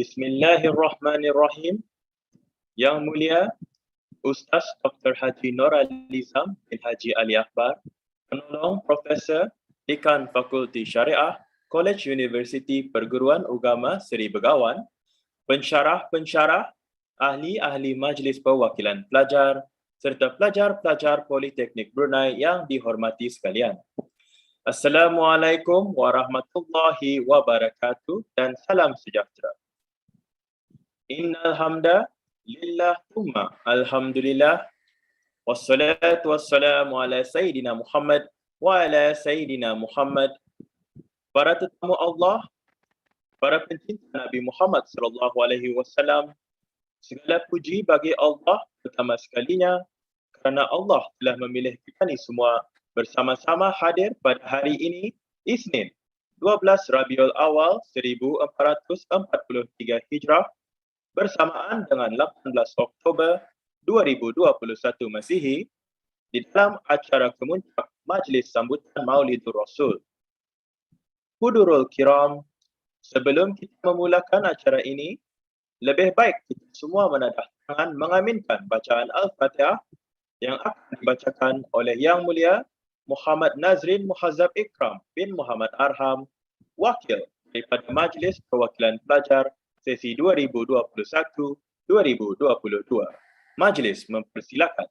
Bismillahirrahmanirrahim. Yang mulia Ustaz Dr. Haji Nuralizam bin Haji Ali Akbar, penolong Profesor Dekan Fakulti Syariah, Kolej Universiti Perguruan Agama Seri Begawan, pensyarah-pensyarah, ahli-ahli Majlis Perwakilan Pelajar, serta pelajar-pelajar Politeknik Brunei yang dihormati sekalian. Assalamualaikum warahmatullahi wabarakatuh dan salam sejahtera. Innal hamda lillah thumma alhamdulillah wassalatu wassalamu ala sayyidina Muhammad wa ala sayyidina Muhammad. Para tetamu Allah, para pencinta Nabi Muhammad sallallahu alaihi wasallam, segala puji bagi Allah pertama sekalinya kerana Allah telah memilih kita ni semua bersama-sama hadir pada hari ini, Isnin, 12 Rabiul Awal 1443 Hijrah, bersamaan dengan 18 Oktober 2021 Masihi, di dalam acara kemuncak Majlis Sambutan Maulidur Rasul. Hudurul Kiram, sebelum kita memulakan acara ini, lebih baik kita semua menadah tangan mengaminkan bacaan Al-Fatihah yang akan dibacakan oleh Yang Mulia Muhammad Nazrin Muhazzab Ikram bin Muhammad Arham, Wakil daripada Majlis Perwakilan Pelajar sesi 2021-2022. Majlis mempersilakan.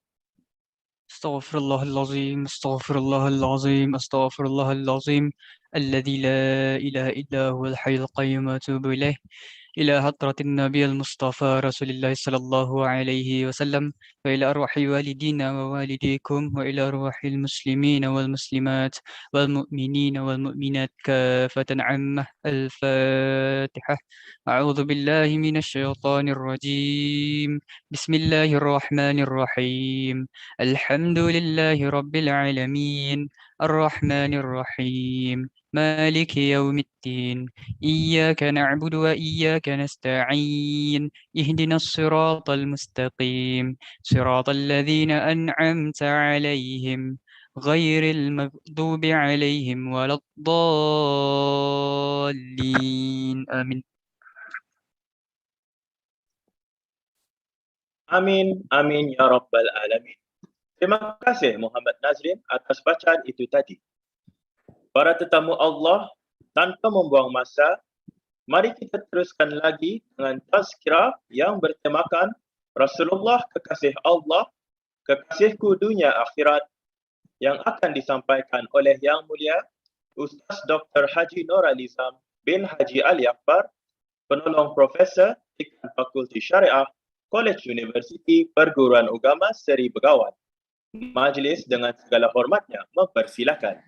Astaghfirullahalazim, astaghfirullahalazim, astaghfirullahalazim, alladzi la ilaha illa huwal hayyul qayyum wa atubu ilaih. إلى حضرة النبي المصطفى رسول الله صلى الله عليه وسلم وإلى أرواح والدينا ووالديكم وإلى أرواح المسلمين والمسلمات والمؤمنين والمؤمنات كافة عامة. الفاتحة. أعوذ بالله من الشيطان الرجيم. بسم الله الرحمن الرحيم. الحمد لله رب العالمين الرحمن الرحيم مالك يوم الدين إياك نعبد وإياك نستعين اهدنا الصراط المستقيم صراط الذين أنعمت عليهم غير المغضوب عليهم ولا الضالين آمين. Amin, amin ya rabbal alamin. Terima kasih Muhammad Nazrin atas bacaan itu tadi. Para tetamu Allah, tanpa membuang masa, mari kita teruskan lagi dengan tazkirah yang bertemakan Rasulullah kekasih Allah, kekasihku dunia akhirat, yang akan disampaikan oleh Yang Mulia Ustaz Dr. Haji Nuralizam bin Haji Ali Akbar, penolong Profesor Dekan Fakulti Syariah, Kolej Universiti Perguruan Agama Seri Begawan. Majlis dengan segala hormatnya mempersilakan.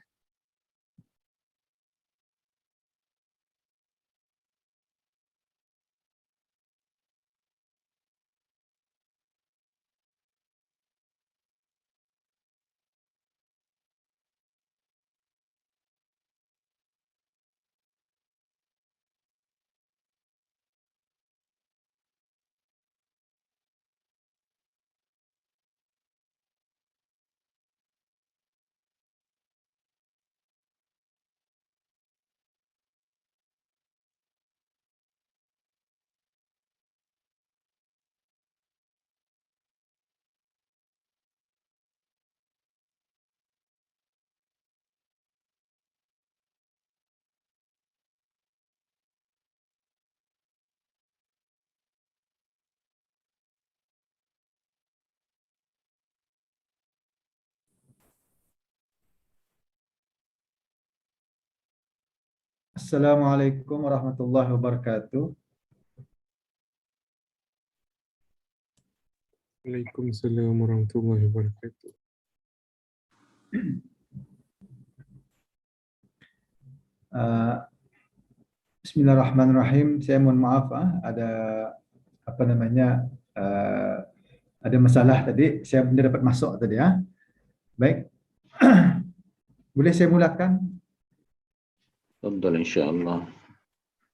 Assalamualaikum warahmatullahi wabarakatuh. Waalaikumsalam warahmatullahi wabarakatuh. Bismillahirrahmanirrahim. Saya mohon maaf, ada ada masalah tadi. Saya belum dapat masuk tadi. Baik, boleh saya mulakan? تفضل إن شاء الله.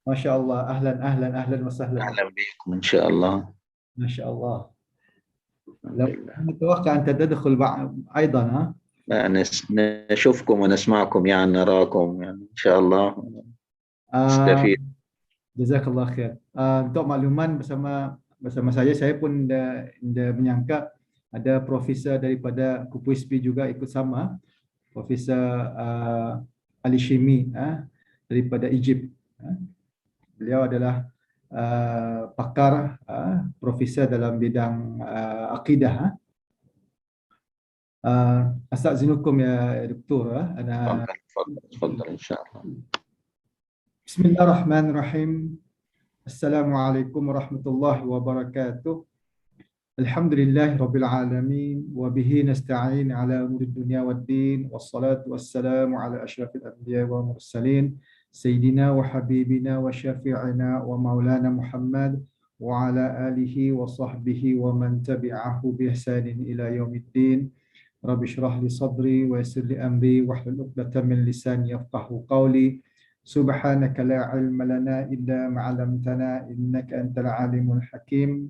Masya Allah, ahlan wa sahlan. أهلا بكم إن شاء الله. Masya Allah. لو نتوقع أن تدخل أيضا نشوفكم ونسمعكم يعني نراكم يعني إن شاء الله نستفيد. Jazakallah khair. Untuk makluman bersama saya pun dah menyangka ada profesor daripada KUPUSP juga ikut sama, Profesor Ali Shimi daripada Egypt. Beliau adalah pakar profesor dalam bidang akidah. Astagfirullahaladzim ya Doktor. تفضل إن شاء الله. Bismillahirrahmanirrahim. Assalamualaikum warahmatullahi wabarakatuh. Alhamdulillahi rabbil alamin wa bihi nasta'in ala umuri dunya waddin wassalatu wassalamu ala asyrafil anbiya wa mursalin sayyidina wa habibina wa syafi'ina wa maulana Muhammad wa ala alihi wa sahbihi wa man tabi'ahu bi ihsanin ila yaumiddin. Rabbi shrah li sadri wa yassir li amri wahlul 'uqdatam min lisani yafqahu qawli. Subhanaka la ilma lana illa ma 'allamtana innaka antal alimul hakim.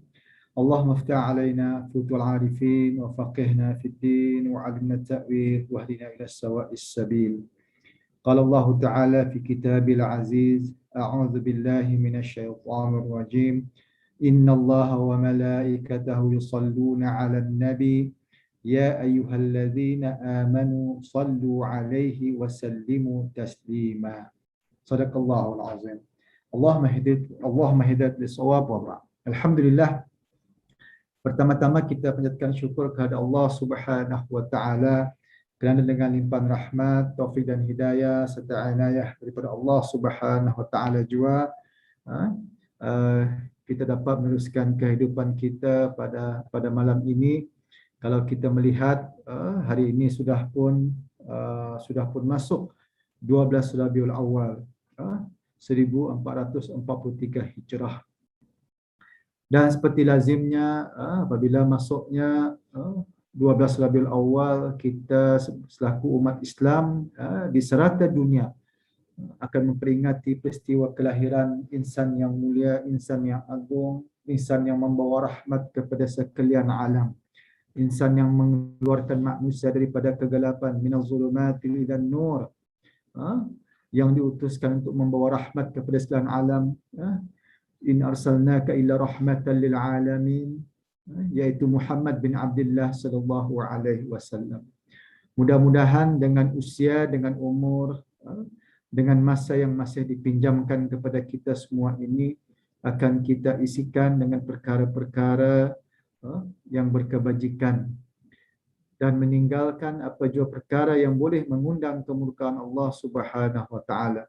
Allahumma iftah 'alaina futul 'arifin wa faqihna fid din wa 'allimna at-ta'wil wa hdina ila sawa'is sabil. Qala Allah Ta'ala fi kitabil aziz, a'udzu billahi minasy syaithanir rajim. Inna Allaha wa malaikatahu yusalluna 'alan nabi ya ayyuhalladzina amanu sallu 'alaihi wa sallimu taslima. Sadaqallahul azim. Allahumma hidayat lis-shawab wa ba'd. Alhamdulillah. Pertama-tama kita panjatkan syukur kepada Allah Subhanahu wa taala kerana dengan limpahan rahmat, taufik dan hidayah serta inayah daripada Allah Subhanahu wa taala juga kita dapat meneruskan kehidupan kita pada malam ini. Kalau kita melihat hari ini sudah pun masuk 12 Rabiul Awal 1443 Hijrah. Dan seperti lazimnya apabila masuknya 12 Rabiul Awal, kita selaku umat Islam di serata dunia akan memperingati peristiwa kelahiran insan yang mulia, insan yang agung, insan yang membawa rahmat kepada sekalian alam, insan yang mengeluarkan manusia daripada kegelapan, minaz zulumati ilan nur, yang diutuskan untuk membawa rahmat kepada sekalian alam. In arsalnaka illa rahmatan lil alamin, yaitu Muhammad bin Abdullah sallallahu alaihi wasallam. Mudah-mudahan dengan usia, dengan umur, dengan masa yang masih dipinjamkan kepada kita semua ini akan kita isikan dengan perkara-perkara yang berkebajikan dan meninggalkan apa jua perkara yang boleh mengundang kemurkaan Allah Subhanahu wa taala.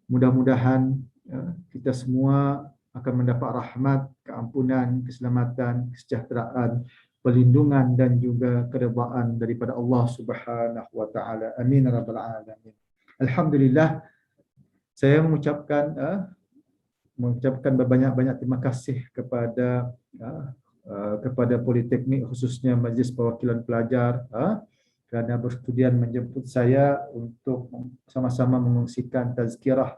Mudah-mudahan kita semua akan mendapat rahmat, keampunan, keselamatan, kesejahteraan, perlindungan dan juga keredaan daripada Allah Subhanahu wa taala. Amin ya rabbal alamin. Alhamdulillah, saya mengucapkan berbanyak-banyak terima kasih kepada Politeknik, khususnya Majlis Perwakilan Pelajar kerana bersetudian menjemput saya untuk sama-sama mengongsikan tazkirah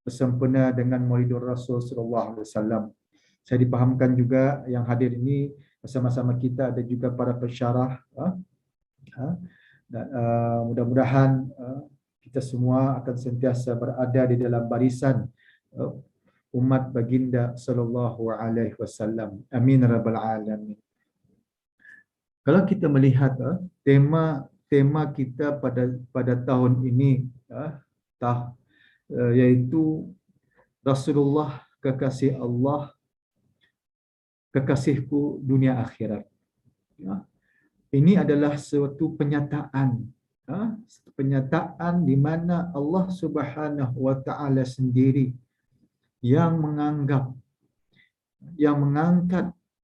bersempena dengan Maulidur Rasul sallallahu alaihi wasallam. Saya dipahamkan juga yang hadir ini bersama-sama kita ada juga para pensyarah. Dan mudah-mudahan kita semua akan sentiasa berada di dalam barisan umat baginda sallallahu alaihi wasallam. Amin rabbal alamin. Kalau kita melihat tema kita pada tahun ini yaitu Rasulullah kekasih Allah, kekasihku dunia akhirat. Ini adalah suatu penyataan di mana Allah Subhanahu wa taala sendiri yang mengangkat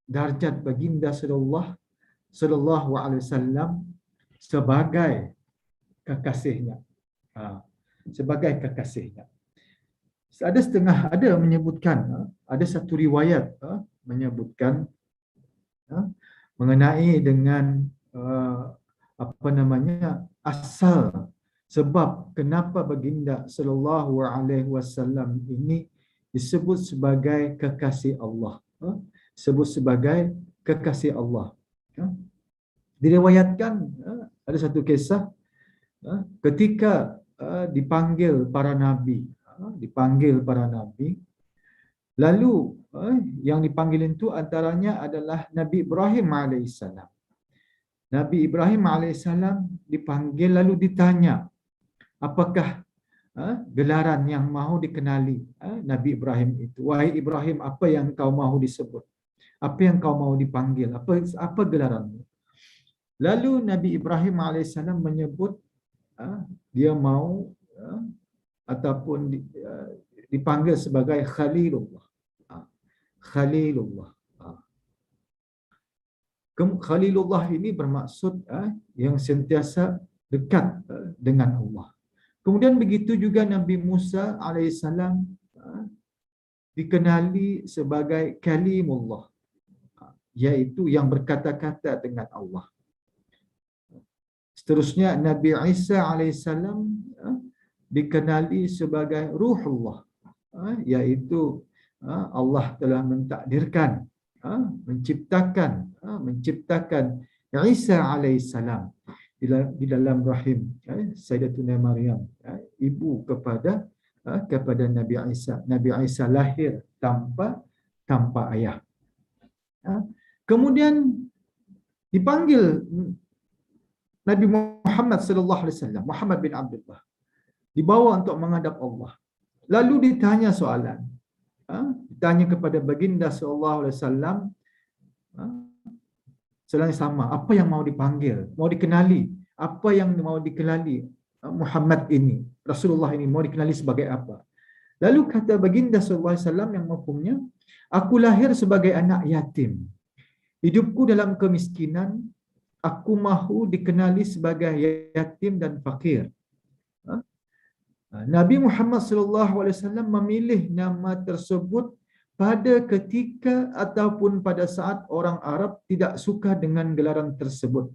darjat baginda sallallahu alaihi wasallam sebagai kekasihnya. Sebagai kekasihnya. Ada menyebutkan, ada satu riwayat menyebutkan mengenai dengan asal sebab kenapa baginda sallallahu alaihi wasallam ini disebut sebagai kekasih Allah. Disebut sebagai kekasih Allah. Diriwayatkan ada satu kisah ketika dipanggil para nabi dipanggil para nabi. Lalu yang dipanggil itu antaranya adalah Nabi Ibrahim alaihissalam. Nabi Ibrahim alaihissalam dipanggil lalu ditanya, apakah gelaran yang mahu dikenali Nabi Ibrahim itu? Wahai Ibrahim, apa yang kau mahu disebut? Apa yang kau mahu dipanggil? Apa gelaranmu? Lalu Nabi Ibrahim alaihissalam menyebut dia mahu ataupun dipanggil sebagai Khalilullah. Khalilullah. Khalilullah ini bermaksud yang sentiasa dekat dengan Allah. Kemudian begitu juga Nabi Musa alaihissalam dikenali sebagai Kalimullah, iaitu yang berkata-kata dengan Allah. Seterusnya Nabi Isa alaihissalam dikenali sebagai Ruhullah, iaitu Allah telah mentakdirkan, menciptakan Isa alaihissalam di dalam rahim Sayyidatuna Maryam, ibu kepada Nabi Isa. Nabi Isa lahir tanpa ayah. Kemudian dipanggil Nabi Muhammad sallallahu alaihi wasallam, Muhammad bin Abdullah, dibawa untuk menghadap Allah. Lalu ditanya soalan. Ditanya kepada baginda sallallahu alaihi wasallam soalan sama, apa yang mau dipanggil, mau dikenali, apa yang mau dikenali Muhammad ini, Rasulullah ini mau dikenali sebagai apa? Lalu kata baginda sallallahu alaihi wasallam yang mafhumnya, aku lahir sebagai anak yatim. Hidupku dalam kemiskinan, aku mahu dikenali sebagai yatim dan fakir. Nabi Muhammad sallallahu alaihi wasallam memilih nama tersebut pada ketika ataupun pada saat orang Arab tidak suka dengan gelaran tersebut.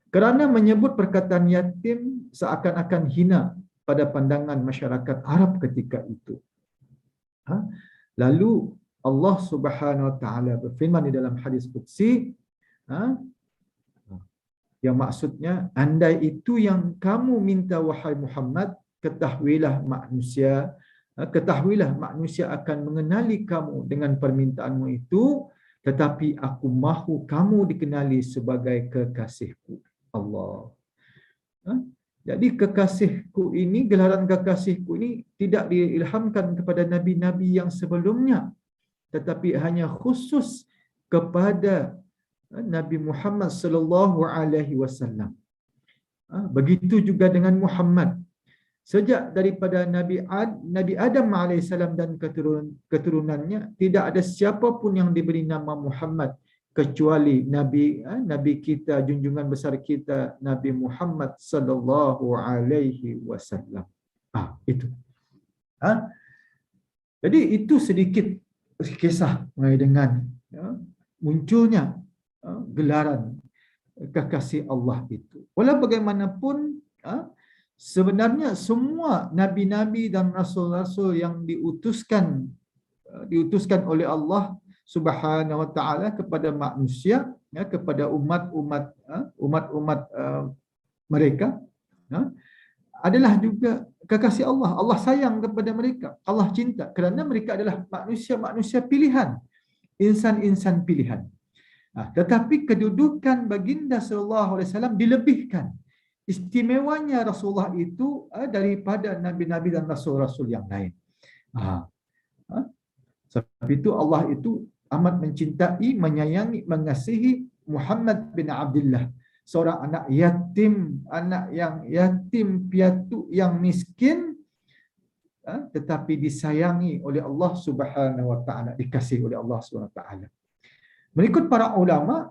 Kerana menyebut perkataan yatim seakan-akan hina pada pandangan masyarakat Arab ketika itu. Lalu Allah Subhanahu wa taala berfirman di dalam hadis qudsi, yang maksudnya, andai itu yang kamu minta wahai Muhammad, ketahuilah manusia akan mengenali kamu dengan permintaanmu itu, tetapi aku mahu kamu dikenali sebagai kekasihku. Allah. Jadi kekasihku ini, gelaran kekasihku ini tidak diilhamkan kepada nabi-nabi yang sebelumnya, tetapi hanya khusus kepada Nabi Muhammad sallallahu alaihi wasallam. Begitu juga dengan Muhammad. Sejak daripada Nabi Adam alaihissalam dan keturunannya, tidak ada siapa pun yang diberi nama Muhammad kecuali Nabi kita, junjungan besar kita, Nabi Muhammad sallallahu alaihi wasallam. Itu. Jadi itu sedikit kisah mengenai dengan munculnya gelaran kekasih Allah itu. Walau bagaimanapun, sebenarnya semua nabi-nabi dan rasul-rasul yang diutuskan oleh Allah Subhanahu wa taala kepada manusia, kepada umat-umat mereka, adalah juga kekasih Allah. Allah sayang kepada mereka. Allah cinta kerana mereka adalah manusia-manusia pilihan, insan-insan pilihan. Tetapi kedudukan baginda sallallahu alaihi wasallam dilebihkan. Istimewanya Rasulullah itu daripada nabi-nabi dan rasul-rasul yang lain. Sebab itu Allah itu amat mencintai, menyayangi, mengasihi Muhammad bin Abdullah, seorang anak yang yatim piatu, yang miskin, tetapi disayangi oleh Allah Subhanahu wa taala, dikasihi oleh Allah Subhanahu wa taala. Mengikut para ulama,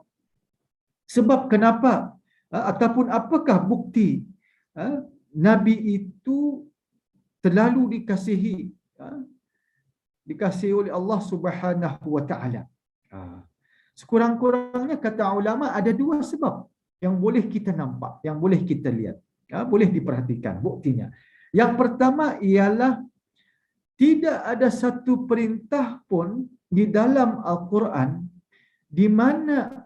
sebab kenapa ataupun apakah bukti Nabi itu terlalu dikasihi oleh Allah Subhanahu wa taala. Sekurang-kurangnya kata ulama ada dua sebab yang boleh kita nampak, yang boleh kita lihat, boleh diperhatikan buktinya. Yang pertama ialah tidak ada satu perintah pun di dalam Al-Quran di mana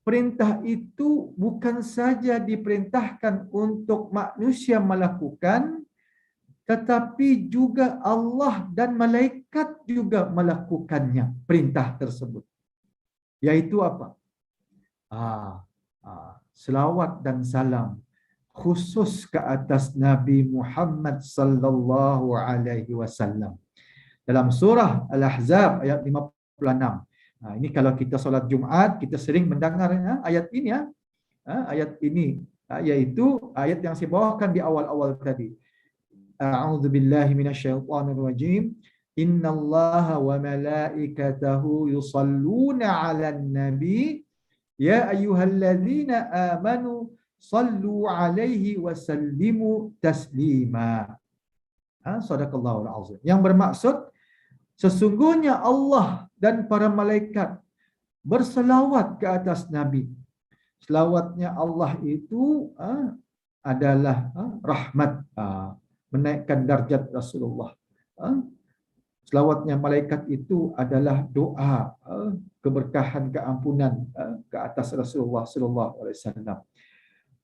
perintah itu bukan saja diperintahkan untuk manusia melakukan, tetapi juga Allah dan malaikat juga melakukannya, perintah tersebut. Yaitu apa? Selawat dan salam khusus ke atas Nabi Muhammad sallallahu alaihi wasallam. Dalam surah Al-Ahzab ayat 56. Ini kalau kita solat Jumaat, kita sering mendengar ayat ini ya. Ayat ini yaitu ayat yang saya bawakan di awal-awal tadi. A'udzubillahi minasyaitonirrajim. Innallaha wa malaikatahu yusalluna 'alan nabi ya ayyuhalladzina amanu sallu 'alaihi wa sallimu taslima. Sadaqallahul azim. Yang bermaksud sesungguhnya Allah dan para malaikat berselawat ke atas Nabi. Selawatnya Allah itu adalah rahmat, menaikkan darjat Rasulullah. Selawatnya malaikat itu adalah doa, keberkahan, keampunan ke atas Rasulullah sallallahu alaihi wasallam.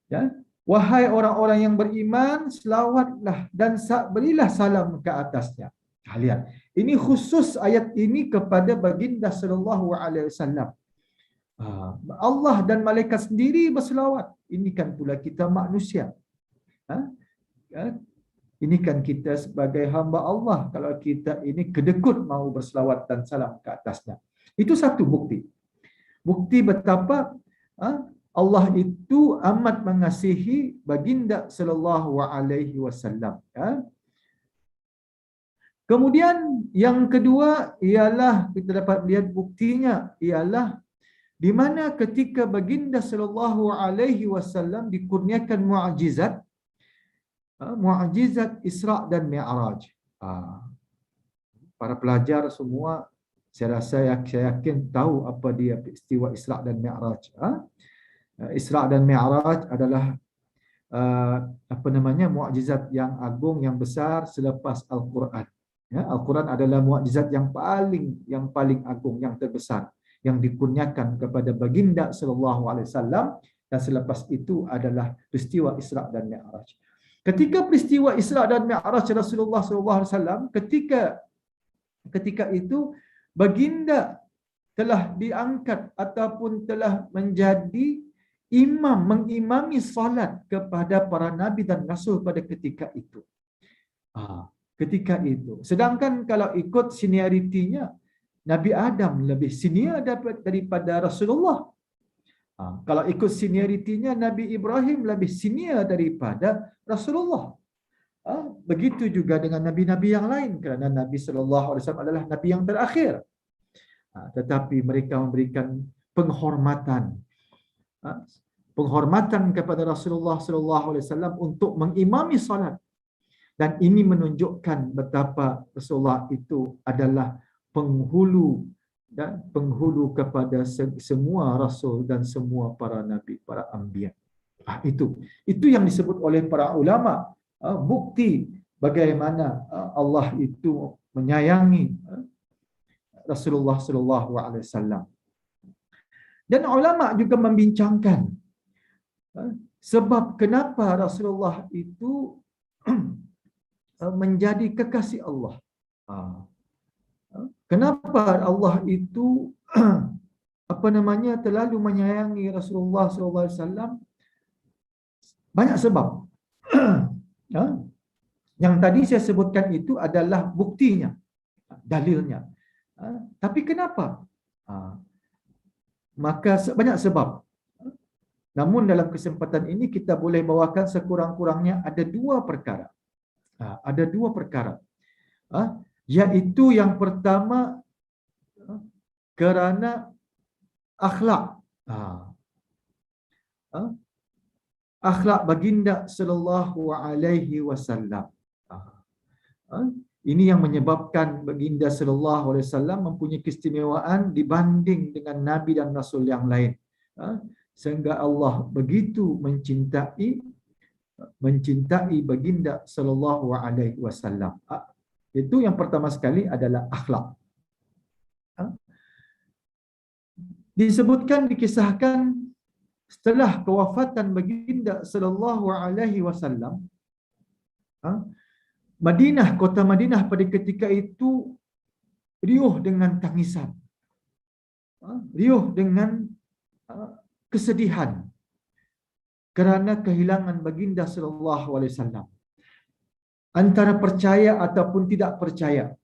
Ya, wahai orang-orang yang beriman, selawatlah dan berilah salam ke atasnya. Lihat, ini khusus ayat ini kepada baginda sallallahu alaihi wasallam. Allah dan malaikat sendiri berselawat. Ini kan pula kita manusia. Ini kan kita sebagai hamba Allah. Kalau kita ini kedekut mau berselawat dan salam ke atasnya. Itu satu bukti. Bukti betapa Allah itu amat mengasihi baginda sallallahu alaihi wasallam. Kemudian yang kedua ialah kita dapat lihat buktinya ialah di mana ketika baginda sallallahu alaihi wasallam dikurniakan mukjizat, mukjizat Isra dan Mi'raj. Para pelajar semua saya yakin tahu apa dia peristiwa Isra dan Mi'raj. Isra dan Mi'raj adalah mukjizat yang agung, yang besar selepas Al-Quran. Ya, Al-Quran adalah mukjizat yang paling agung, yang terbesar, yang dikurniakan kepada baginda sallallahu alaihi wasallam, dan selepas itu adalah peristiwa Isra dan Mi'raj. Ketika peristiwa Isra dan Mi'raj Rasulullah sallallahu alaihi wasallam, ketika itu baginda telah diangkat ataupun telah menjadi mengimami salat kepada para nabi dan rasul pada ketika itu. Ketika itu. Sedangkan kalau ikut senioritinya, Nabi Adam lebih senior daripada Rasulullah. Kalau ikut senioritinya, Nabi Ibrahim lebih senior daripada Rasulullah. Begitu juga dengan nabi-nabi yang lain, kerana Nabi SAW adalah nabi yang terakhir. Tetapi mereka memberikan penghormatan kepada Rasulullah SAW untuk mengimami salat. Dan ini menunjukkan betapa Rasulullah itu adalah penghulu kepada semua rasul dan semua para nabi, para anbiya. Itu yang disebut oleh para ulama, bukti bagaimana Allah itu menyayangi Rasulullah sallallahu alaihi wasallam. Dan ulama juga membincangkan sebab kenapa Rasulullah itu menjadi kekasih Allah. Kenapa Allah itu terlalu menyayangi Rasulullah SAW? Banyak sebab. Yang tadi saya sebutkan itu adalah buktinya, dalilnya. Tapi kenapa? Maka banyak sebab. Namun dalam kesempatan ini kita boleh bawakan sekurang-kurangnya ada dua perkara. Yaitu yang pertama kerana akhlak. Akhlak baginda sallallahu alaihi wasallam. Ini yang menyebabkan baginda sallallahu alaihi wasallam mempunyai keistimewaan dibanding dengan nabi dan rasul yang lain. Sehingga Allah begitu mencintai baginda sallallahu alaihi wasallam. Itu yang pertama sekali adalah akhlak. Dikisahkan setelah kewafatan baginda sallallahu alaihi wasallam, Madinah, kota Madinah pada ketika itu riuh dengan tangisan, riuh dengan kesedihan kerana kehilangan baginda sallallahu alaihi wasallam. Antara percaya ataupun tidak percaya,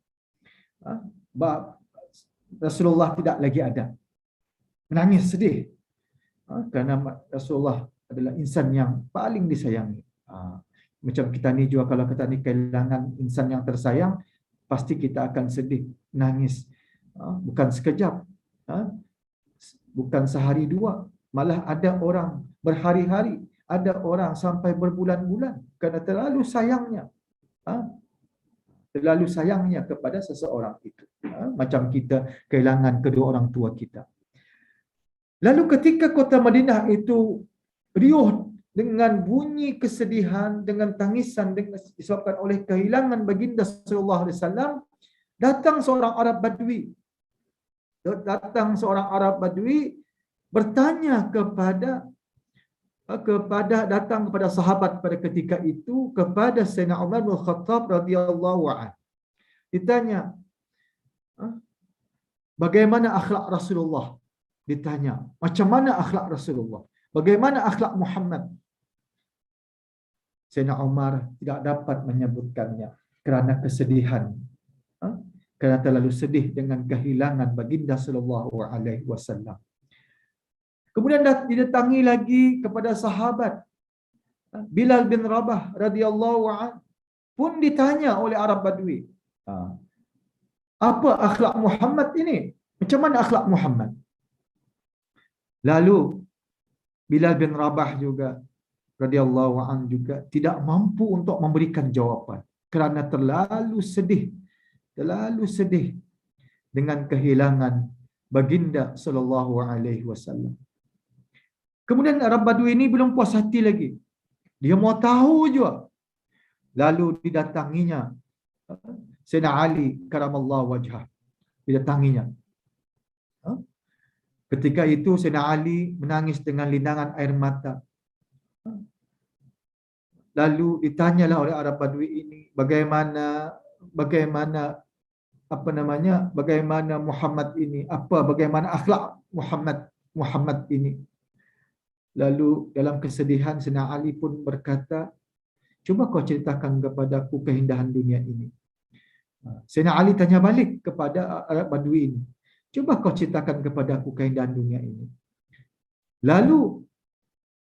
Rasulullah tidak lagi ada. Menangis sedih kerana Rasulullah adalah insan yang paling disayangi. Macam kita ni juga, kalau kita ni kehilangan insan yang tersayang, pasti kita akan sedih, nangis. Bukan sekejap, bukan sehari dua, malah ada orang berhari-hari, ada orang sampai berbulan-bulan kerana terlalu sayangnya, terlalu sayangnya kepada seseorang itu. Macam kita kehilangan kedua orang tua kita. Lalu ketika kota Madinah itu riuh dengan bunyi kesedihan, dengan tangisan disebabkan oleh kehilangan baginda sallallahu alaihi wasallam, datang seorang Arab Badui. Bertanya kepada sahabat pada ketika itu, kepada Sayyidina Umar bin Khattab radhiyallahu anhu. Ditanya, bagaimana akhlak Rasulullah? Ditanya, macam mana akhlak Rasulullah? Bagaimana akhlak Muhammad? Sayyidina Umar tidak dapat menyebutkannya kerana kesedihan. Kerana terlalu sedih dengan kehilangan baginda sallallahu alaihi wasallam. Kemudian didatangi lagi kepada sahabat Bilal bin Rabah radhiyallahu anhu, pun ditanya oleh Arab Badui, apa akhlak Muhammad ini? Macam mana akhlak Muhammad? Lalu Bilal bin Rabah juga radhiyallahu anhu juga tidak mampu untuk memberikan jawapan kerana terlalu sedih dengan kehilangan baginda sallallahu alaihi wasallam. Kemudian Arab Badui ini belum puas hati lagi. Dia mau tahu juga. Lalu didatanginya Sayyidina Ali karamallahu wajhah. Didatanginya. Ketika itu Sayyidina Ali menangis dengan linangan air mata. Lalu ditanyalah oleh Arab Badui ini, bagaimana Muhammad ini, bagaimana akhlak Muhammad ini. Lalu dalam kesedihan Sayyidina Ali pun berkata, cuba kau ceritakan kepadaku keindahan dunia ini. Sayyidina Ali tanya balik kepada Arab Badui ini, cuba kau ceritakan kepadaku keindahan dunia ini. Lalu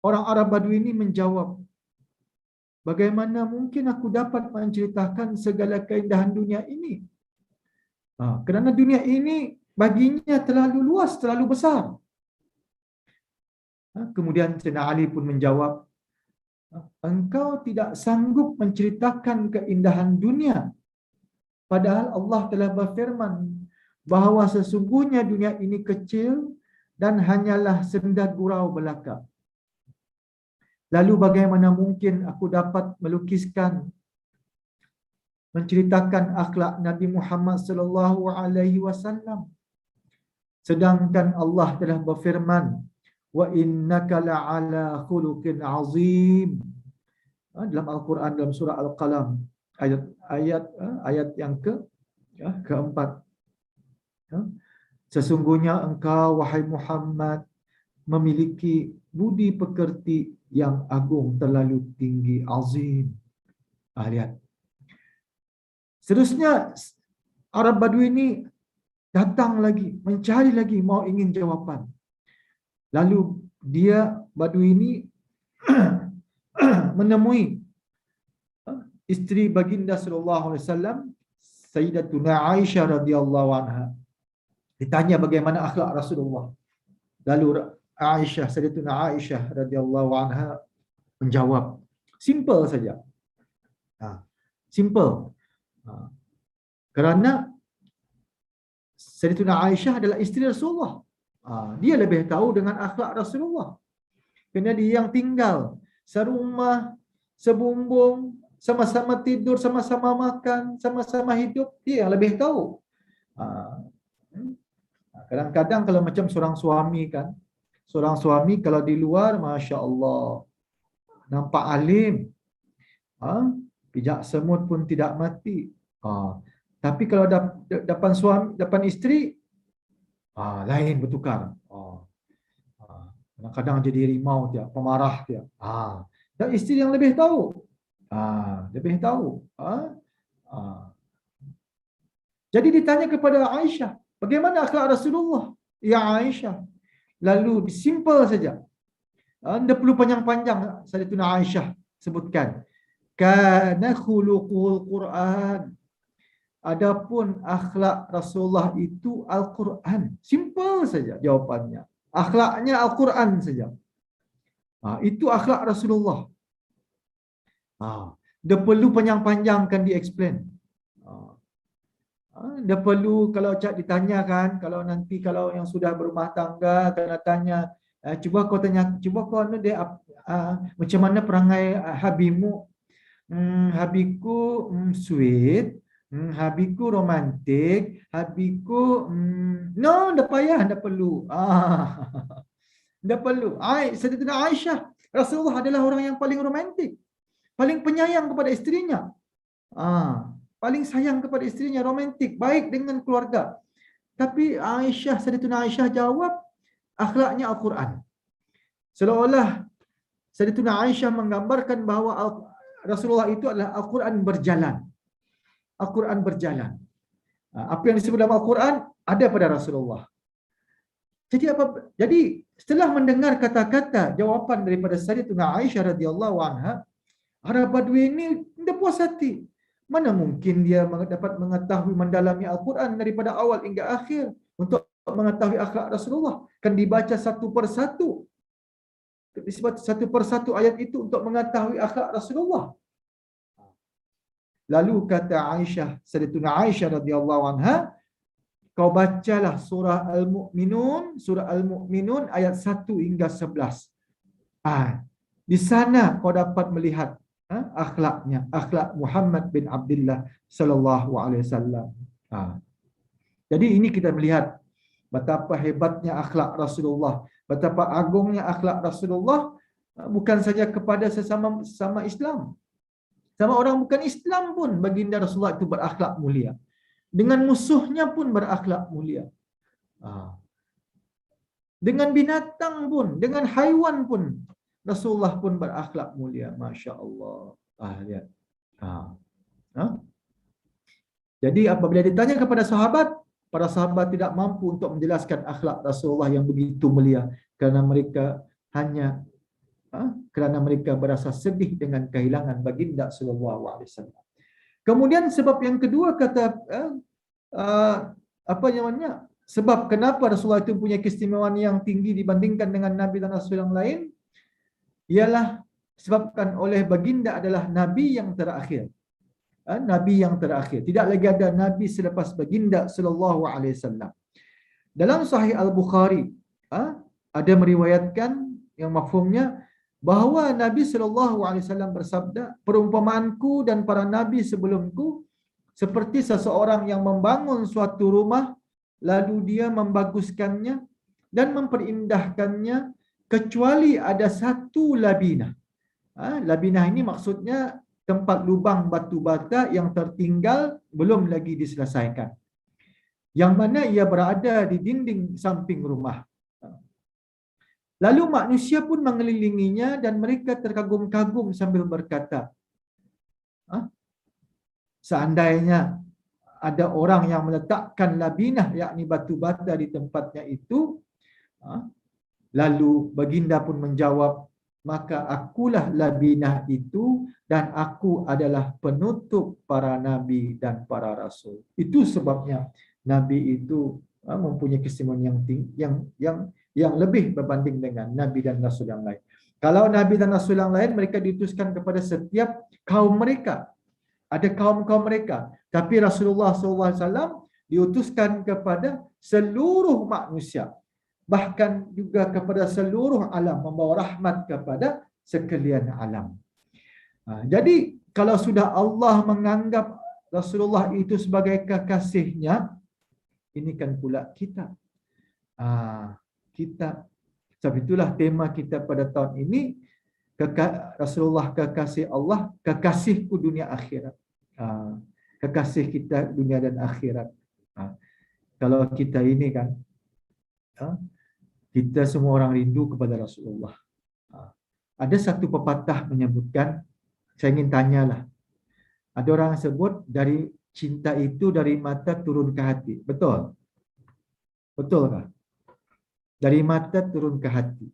orang Arab Badui ini menjawab, bagaimana mungkin aku dapat menceritakan segala keindahan dunia ini? Kerana dunia ini baginya terlalu luas, terlalu besar. Kemudian Sayyidina Ali pun menjawab, engkau tidak sanggup menceritakan keindahan dunia, padahal Allah telah berfirman bahawa sesungguhnya dunia ini kecil dan hanyalah sendat gurau belaka. Lalu bagaimana mungkin aku dapat menceritakan akhlak Nabi Muhammad sallallahu alaihi wasallam, sedangkan Allah telah berfirman, wa innaka la'ala khuluqin azim. Dalam Al-Quran, dalam surah Al-Qalam, ayat yang keempat. Sesungguhnya engkau wahai Muhammad memiliki budi pekerti yang agung, terlalu tinggi, azim. Lihat. Seterusnya Arab Badui ini datang lagi, mencari lagi, mau ingin jawapan. Lalu Badui ini menemui isteri baginda sallallahu alaihi wasallam, Sayyidatuna Aisyah radhiyallahu anha. Ditanya bagaimana akhlak Rasulullah. Lalu Sayyidatuna Aisyah radhiyallahu anha menjawab, simple saja. Simple. Kerana Sayyidatuna Aisyah adalah isteri Rasulullah. Dia lebih tahu dengan akhlak Rasulullah. Kerana dia yang tinggal serumah, sebumbung, sama-sama tidur, sama-sama makan, sama-sama hidup, dia yang lebih tahu. Kadang-kadang kalau macam seorang suami kan, seorang suami kalau di luar, Masya Allah, nampak alim, Pijak semut pun tidak mati. Tapi kalau depan isteri, lain bertukar. Kadang-kadang jadi rimau dia, pemarah dia. Dan isteri yang lebih tahu. Lebih tahu. Jadi ditanya kepada Aisyah, bagaimana akhlak Rasulullah? Ya Aisyah. Lalu simple saja. Anda perlu panjang-panjang. Sayyidatuna Aisyah sebutkan. Kana khuluqul Quran. Adapun akhlak Rasulullah itu Al-Quran. Simple saja jawapannya. Akhlaknya Al-Quran saja. Itu akhlak Rasulullah. Dia perlu panjang-panjangkan di-explain. Dia perlu kalau ditanyakan, kalau nanti kalau yang sudah berumah tangga kena tanya, cuba kau dia macam mana perangai habimu? Habiku sweet, habiku romantik, habiku no, dah payah, dah perlu. Dah perlu. Sayyidatina Aisyah, Rasulullah adalah orang yang paling romantik, paling penyayang kepada isterinya. Paling sayang kepada isterinya, romantik, baik dengan keluarga. Tapi Sayyidatina Aisyah jawab, akhlaknya Al-Quran. Seolah-olah Sayyidatina Aisyah menggambarkan bahawa Rasulullah itu adalah Al-Quran berjalan. Al-Quran berjalan. Apa yang disebut dalam Al-Quran ada pada Rasulullah. Jadi setelah mendengar kata-kata jawapan daripada Sayyidatina Aisyah radhiyallahu anha, Arab Badui ini tidak puas hati. Mana mungkin dia dapat mengetahui mendalami Al-Quran daripada awal hingga akhir untuk mengetahui akhlak Rasulullah. Kan dibaca satu persatu ayat itu untuk mengetahui akhlak Rasulullah. Lalu kata Aisyah, Sayyidatuna Aisyah radhiyallahu anha, kau bacalah surah Al-Mu'minun ayat 1 hingga 11. Di sana kau dapat melihat akhlaknya, akhlak Muhammad bin Abdullah sallallahu alaihi wasallam. Jadi ini kita melihat betapa hebatnya akhlak Rasulullah, betapa agungnya akhlak Rasulullah, bukan saja kepada sesama Islam. Sama orang bukan Islam pun baginda Rasulullah itu berakhlak mulia. Dengan musuhnya pun berakhlak mulia. Dengan binatang pun, dengan haiwan pun Rasulullah pun berakhlak mulia. Masya Allah. Lihat. Jadi apabila ditanya kepada sahabat, para sahabat tidak mampu untuk menjelaskan akhlak Rasulullah yang begitu mulia kerana mereka berasa sedih dengan kehilangan baginda sallallahu alaihi wasallam. Kemudian sebab yang kedua kata sebab kenapa Rasulullah itu punya keistimewaan yang tinggi dibandingkan dengan nabi dan rasul yang lain ialah disebabkan oleh baginda adalah nabi yang terakhir. Nabi yang terakhir. Tidak lagi ada nabi selepas baginda sallallahu alaihi wasallam. Dalam Sahih Al-Bukhari ada meriwayatkan yang mafhumnya bahawa Nabi sallallahu alaihi wasallam bersabda, perumpamaanku dan para nabi sebelumku seperti seseorang yang membangun suatu rumah lalu dia membaguskannya dan memperindah-kannya kecuali ada satu labinah. Labinah ini maksudnya tempat lubang batu bata yang tertinggal belum lagi diselesaikan, yang mana ia berada di dinding samping rumah. Lalu manusia pun mengelilinginya dan mereka terkagum-kagum sambil berkata, seandainya ada orang yang meletakkan labinah, yakni batu bata di tempatnya itu, lalu baginda pun menjawab, maka akulah labinah itu dan aku adalah penutup para nabi dan para rasul. Itu sebabnya nabi itu mempunyai keistimewaan yang lebih berbanding dengan nabi dan rasul yang lain. Kalau nabi dan rasul yang lain mereka diutuskan kepada setiap kaum mereka, ada kaum-kaum mereka, tapi Rasulullah SAW diutuskan kepada seluruh manusia, bahkan juga kepada seluruh alam, membawa rahmat kepada sekalian alam. Jadi kalau sudah Allah menganggap Rasulullah itu sebagai kekasihnya, ini kan pula kita. Sebab itulah tema kita pada tahun ini, Rasulullah kekasih Allah, kekasihku dunia akhirat. Kekasih kita dunia dan akhirat. Kalau kita ini kan, kita semua orang rindu kepada Rasulullah. Ada satu pepatah menyebutkan, saya ingin tanyalah. Ada orang sebut dari cinta itu dari mata turun ke hati. Betul? Betulkah? Dari mata turun ke hati.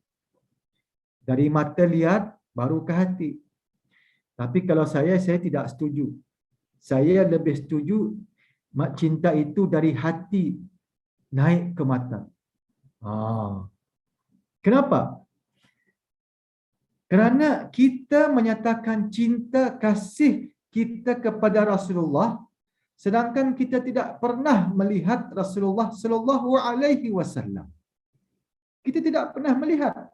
Dari mata lihat baru ke hati. Tapi kalau saya tidak setuju. Saya lebih setuju cinta itu dari hati naik ke mata. Kenapa? Kerana kita menyatakan cinta kasih kita kepada Rasulullah, sedangkan kita tidak pernah melihat Rasulullah sallallahu alaihi wasallam. Kita tidak pernah melihat.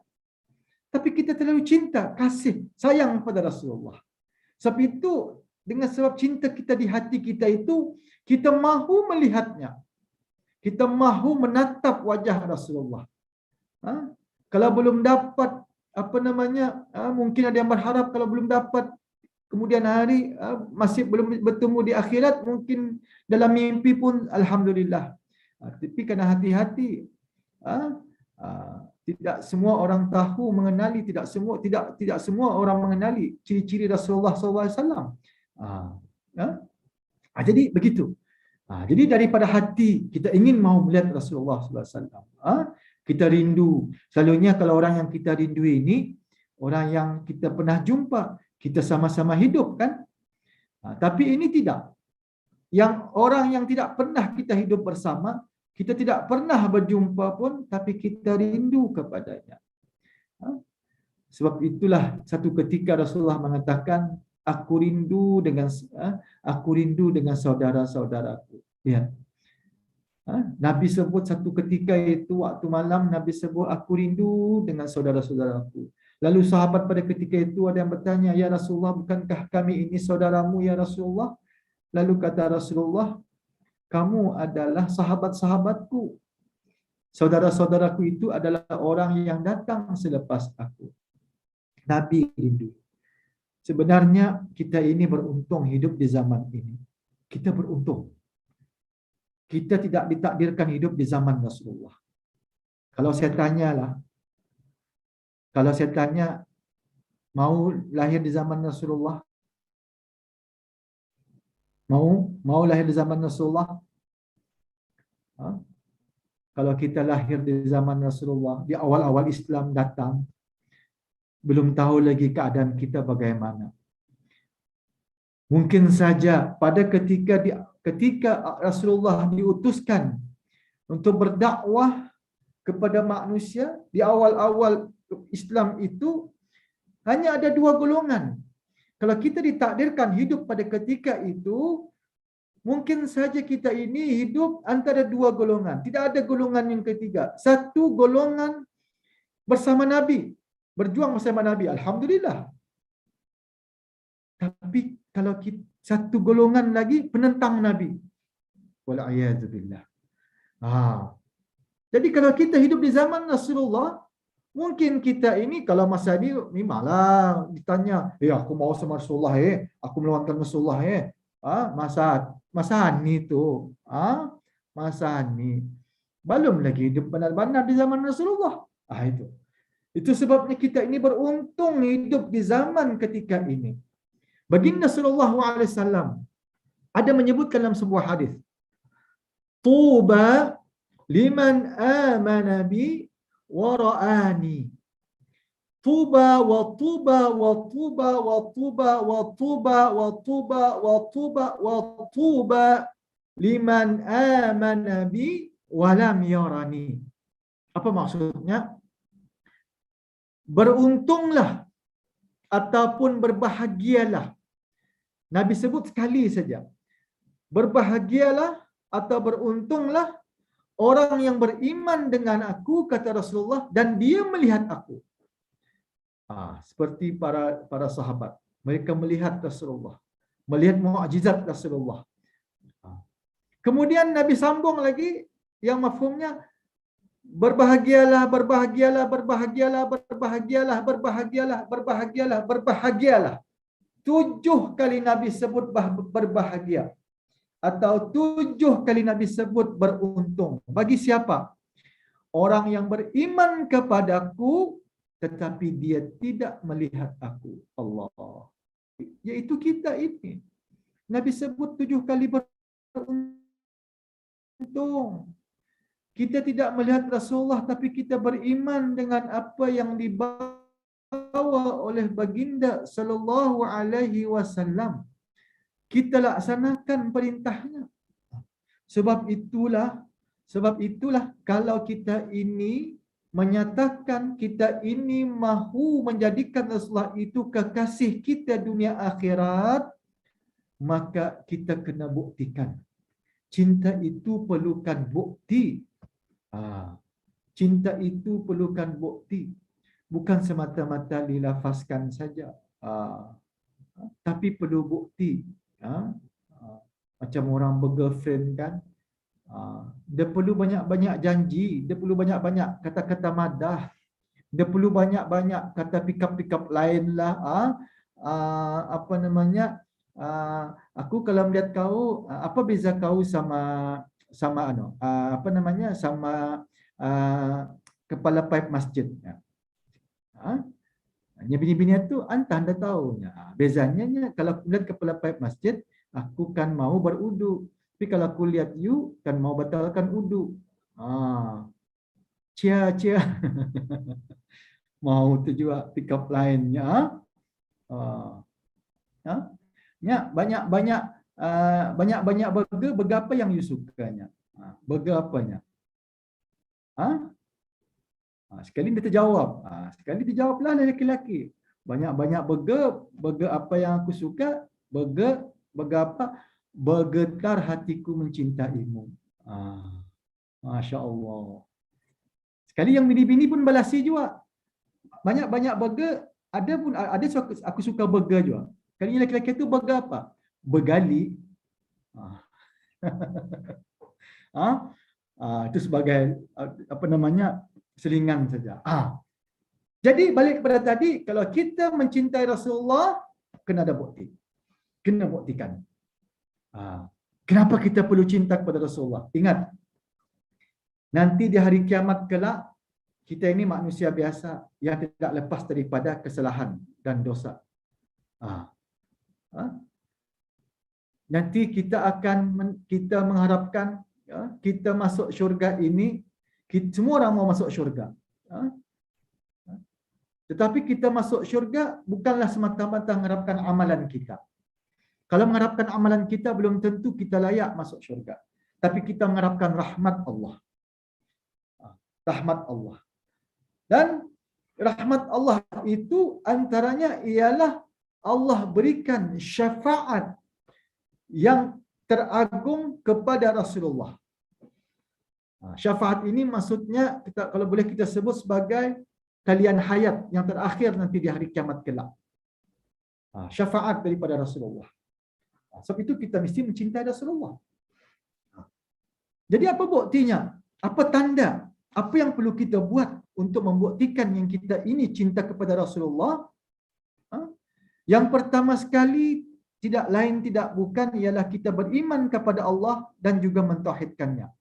Tapi kita terlalu cinta, kasih, sayang pada Rasulullah. Sebab itu, dengan sebab cinta kita di hati kita itu, kita mahu melihatnya. Kita mahu menatap wajah Rasulullah. Kalau belum dapat, mungkin ada yang berharap kalau belum dapat kemudian hari, masih belum bertemu di akhirat, mungkin dalam mimpi pun Alhamdulillah. Tapi kena hati-hati. Tidak semua orang tahu mengenali, tidak semua orang mengenali ciri-ciri Rasulullah SAW. Jadi begitu. Jadi daripada hati kita ingin mahu melihat Rasulullah SAW. Kita rindu. Selalunya kalau orang yang kita rindu ini orang yang kita pernah jumpa, kita sama-sama hidup kan? Tapi ini tidak. Yang orang yang tidak pernah kita hidup bersama, kita tidak pernah berjumpa pun, tapi kita rindu kepadanya. Sebab itulah satu ketika Rasulullah mengatakan, aku rindu dengan saudara-saudaraku. Ya. Nabi sebut satu ketika itu waktu malam, Nabi sebut aku rindu dengan saudara-saudaraku. Lalu sahabat pada ketika itu ada yang bertanya, ya Rasulullah, bukankah kami ini saudaramu ya Rasulullah? Lalu kata Rasulullah, kamu adalah sahabat-sahabatku. Saudara-saudaraku itu adalah orang yang datang selepas aku. Nabi rindu. Sebenarnya kita ini beruntung hidup di zaman ini. Kita beruntung. Kita tidak ditakdirkan hidup di zaman Rasulullah. Kalau saya tanya, mau lahir di zaman Rasulullah? Mau lahir di zaman Rasulullah? Kalau kita lahir di zaman Rasulullah, di awal-awal Islam datang, belum tahu lagi keadaan kita bagaimana. Mungkin saja pada ketika Rasulullah diutuskan untuk berdakwah kepada manusia, di awal-awal Islam itu hanya ada 2 golongan. Kalau kita ditakdirkan hidup pada ketika itu, mungkin saja kita ini hidup antara 2 golongan. Tidak ada golongan yang ketiga. Satu golongan bersama Nabi, berjuang bersama Nabi, alhamdulillah. Tapi kalau satu golongan lagi penentang Nabi, wal'iyadzubillah. Jadi kalau kita hidup di zaman Rasulullah, mungkin kita ini kalau masa ini malah ditanya, aku mau sama Rasulullah, aku melawankan Rasulullah, masa ni tu, masa ni belum lagi hidup benar-benar di zaman Rasulullah. Itu sebabnya kita ini beruntung hidup di zaman ketika ini. Baginda sallallahu alaihi wasallam ada menyebutkan dalam sebuah hadis, tuba liman amana bi wa ra'ani. Tuba wa tuba wa tuba wa tuba wa tuba wa tuba wa tuba wa tuba liman amana bi wa lam yarani. Apa maksudnya? Beruntunglah ataupun berbahagialah. Nabi sebut sekali saja. Berbahagialah atau beruntunglah orang yang beriman dengan aku, kata Rasulullah, dan dia melihat aku. Seperti para sahabat. Mereka melihat Rasulullah. Melihat mukjizat Rasulullah. Kemudian Nabi sambung lagi yang mafhumnya, Berbahagialah, berbahagialah, berbahagialah, berbahagialah, berbahagialah, berbahagialah, berbahagialah. 7 kali Nabi sebut berbahagia. Atau 7 kali Nabi sebut beruntung. Bagi siapa? Orang yang beriman kepadaku tetapi dia tidak melihat aku. Allah. Iaitu kita ini. Nabi sebut 7 kali beruntung. Kita tidak melihat Rasulullah tapi kita beriman dengan apa yang dibawa oleh baginda sallallahu alaihi wasallam. Kita laksanakan perintahnya. Sebab itulah kalau kita ini menyatakan kita ini mahu menjadikan Rasulullah itu kekasih kita dunia akhirat, maka kita kena buktikan. Cinta itu perlukan bukti. Cinta itu perlukan bukti. Bukan semata-mata dilafazkan saja. Tapi perlu bukti. Macam orang bergirlfriend kan. Dia perlu banyak-banyak janji. Dia perlu banyak-banyak kata-kata madah. Dia perlu banyak-banyak kata pikap-pikap lain lah. Apa namanya? Aku kalau melihat kau, apa beza kau sama apa namanya, sama kepala paip masjid. Bini-bini itu anda tahu. Bezanya kalau melihat kepala paip masjid, aku kan mau berudu. Tapi kalau aku lihat you, kan mau batalkan udu. Cia. Mau tu juga pick-up lainnya. Banyak burger apa yang you sukanya? Burger apanya? Sekali dia terjawab. Sekali dijawablah lelaki-lelaki. Banyak-banyak burger apa yang aku suka? Burger apa? Bergetar hatiku mencintaimu. Masya Allah. Sekali yang bini-bini pun balasi juga. Banyak-banyak burger. Ada aku suka burger juga. Sekali lelaki-lelaki itu burger apa? Bergali. Itu sebagai apa namanya, selingan saja. Jadi balik kepada tadi, kalau kita mencintai Rasulullah, kena ada bukti. Kena buktikan. Kenapa kita perlu cinta kepada Rasulullah? Ingat, nanti di hari kiamat kelak, kita ini manusia biasa yang tidak lepas daripada kesalahan dan dosa. Nanti kita mengharapkan kita masuk syurga ini, semua orang mau masuk syurga. Tetapi kita masuk syurga bukanlah semata-mata mengharapkan amalan kita. Kalau mengharapkan amalan kita, belum tentu kita layak masuk syurga. Tapi kita mengharapkan rahmat Allah. Rahmat Allah. Dan rahmat Allah itu antaranya ialah Allah berikan syafaat yang teragung kepada Rasulullah. Syafaat ini maksudnya, kalau boleh kita sebut sebagai talian hayat yang terakhir nanti di hari kiamat kelak. Syafaat daripada Rasulullah. Sebab itu kita mesti mencintai Rasulullah. Jadi apa buktinya? Apa tanda? Apa yang perlu kita buat untuk membuktikan yang kita ini cinta kepada Rasulullah? Yang pertama sekali, tidak lain tidak bukan ialah kita beriman kepada Allah dan juga mentauhidkannya.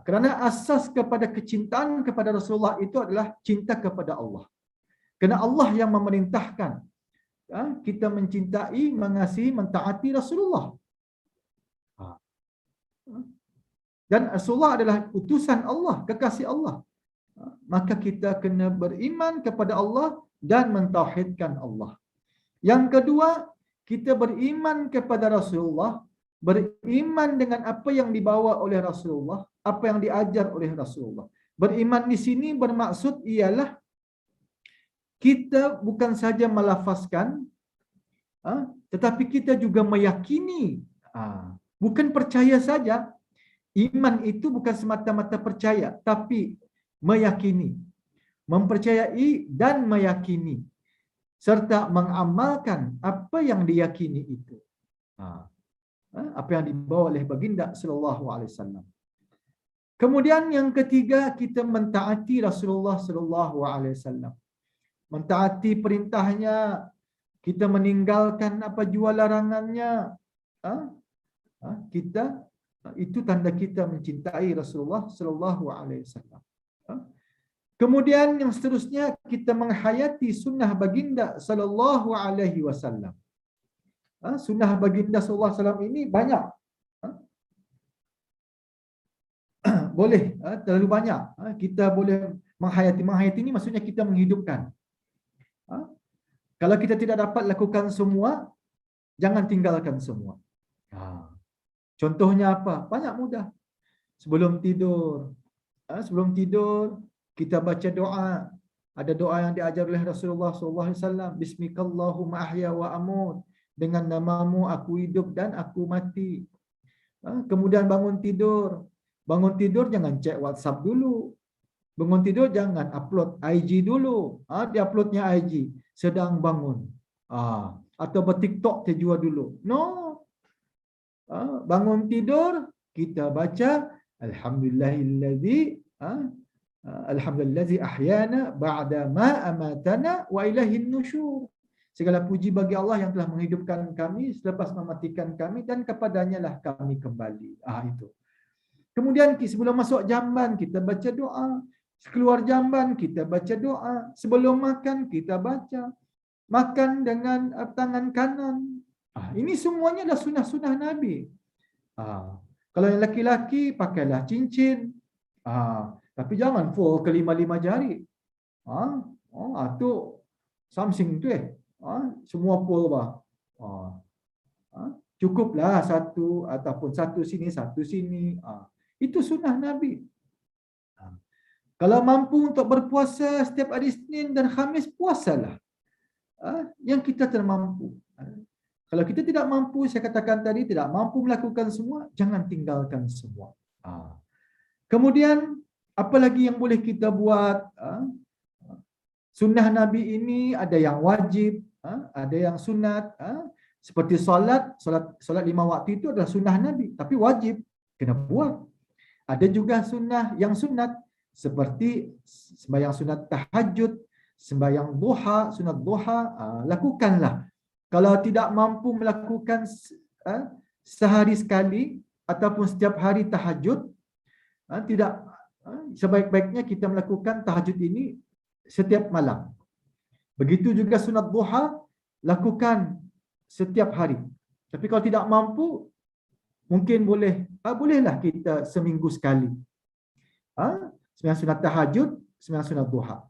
Kerana asas kepada kecintaan kepada Rasulullah itu adalah cinta kepada Allah. Kerana Allah yang memerintahkan kita mencintai, mengasihi, mentaati Rasulullah. Dan Rasulullah adalah utusan Allah, kekasih Allah. Maka kita kena beriman kepada Allah dan mentauhidkan Allah. Yang kedua, kita beriman kepada Rasulullah, beriman dengan apa yang dibawa oleh Rasulullah, apa yang diajar oleh Rasulullah. Beriman di sini bermaksud ialah kita bukan saja melafazkan, tetapi kita juga meyakini. Bukan percaya saja. Iman itu bukan semata-mata percaya, tapi meyakini. Mempercayai dan meyakini. Serta mengamalkan apa yang diyakini itu. Apa yang dibawa oleh baginda sallallahu alaihi wasallam. Kemudian yang ketiga, kita mentaati Rasulullah sallallahu alaihi wasallam. Mentaati perintahnya, kita meninggalkan apa jua larangannya. Kita itu tanda kita mencintai Rasulullah sallallahu alaihi wasallam. Kemudian yang seterusnya, kita menghayati sunnah baginda sallallahu alaihi wasallam. Sunnah baginda sallallahu alaihi wasallam ini banyak. Boleh, terlalu banyak. Kita boleh menghayati. Menghayati ini maksudnya kita menghidupkan. Kalau kita tidak dapat lakukan semua, jangan tinggalkan semua. Contohnya apa? Banyak mudah. Sebelum tidur, kita baca doa. Ada doa yang diajar oleh Rasulullah SAW. Bismikallahumma ahya wa amut. Dengan namamu aku hidup dan aku mati. Kemudian bangun tidur. Bangun tidur jangan cek WhatsApp dulu. Bangun tidur jangan upload IG dulu. Dia uploadnya IG. Sedang bangun. Atau berTikTok terjua dulu. No. Bangun tidur, kita baca Alhamdulillahillazi Alhamdulillazi ahyana ba'da ma amatana wa ilaihin nusyur. Segala puji bagi Allah yang telah menghidupkan kami selepas mematikan kami dan kepadanya lah kami kembali. Itu. Kemudian sebelum masuk jamban kita baca doa. Keluar jamban kita baca doa. Sebelum makan kita baca. Makan dengan tangan kanan. Ini semuanya adalah sunnah-sunnah Nabi. Kalau yang laki-laki pakailah cincin. Tapi jangan full ke 5 jari. Tu something tu semua full bah. Cukuplah satu ataupun satu sini. Itu sunnah Nabi. Kalau mampu untuk berpuasa setiap hari Isnin dan Khamis, puasalah. Yang kita termampu. Kalau kita tidak mampu, saya katakan tadi, tidak mampu melakukan semua, jangan tinggalkan semua. Kemudian, apa lagi yang boleh kita buat? Sunnah Nabi ini ada yang wajib, ada yang sunat. Seperti solat 5 waktu itu adalah sunnah Nabi, tapi wajib, kena buat. Ada juga sunnah yang sunat, seperti sembahyang sunat tahajud, sembahyang duha, sunat duha, lakukanlah. Kalau tidak mampu melakukan sehari sekali ataupun setiap hari tahajud, sebaik-baiknya kita melakukan tahajud ini setiap malam. Begitu juga sunat duha, lakukan setiap hari. Tapi kalau tidak mampu, mungkin bolehlah kita seminggu sekali. Sembahyang sunat tahajud, sembahyang sunat duha.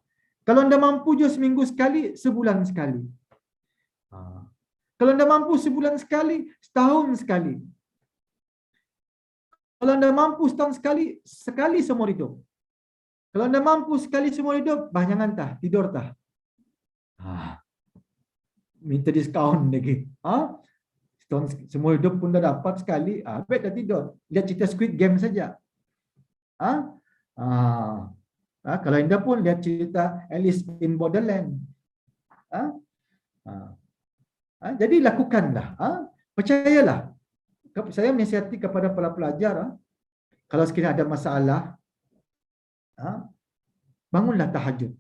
Kalau anda mampu juga seminggu sekali, sebulan sekali. Kalau anda mampu sebulan sekali, setahun sekali. Kalau anda mampu setahun sekali seumur hidup. Kalau anda mampu sekali seumur hidup, jangan tidur minta diskaun lagi. Setahun seumur hidup pun dah dapat sekali, baik dah tidur. Lihat cerita Squid Game saja. Kalau anda pun lihat cerita Alice in Borderland. Jadi lakukanlah. Percayalah. Saya menasihati kepada para pelajar, kalau sekiranya ada masalah, bangunlah tahajud.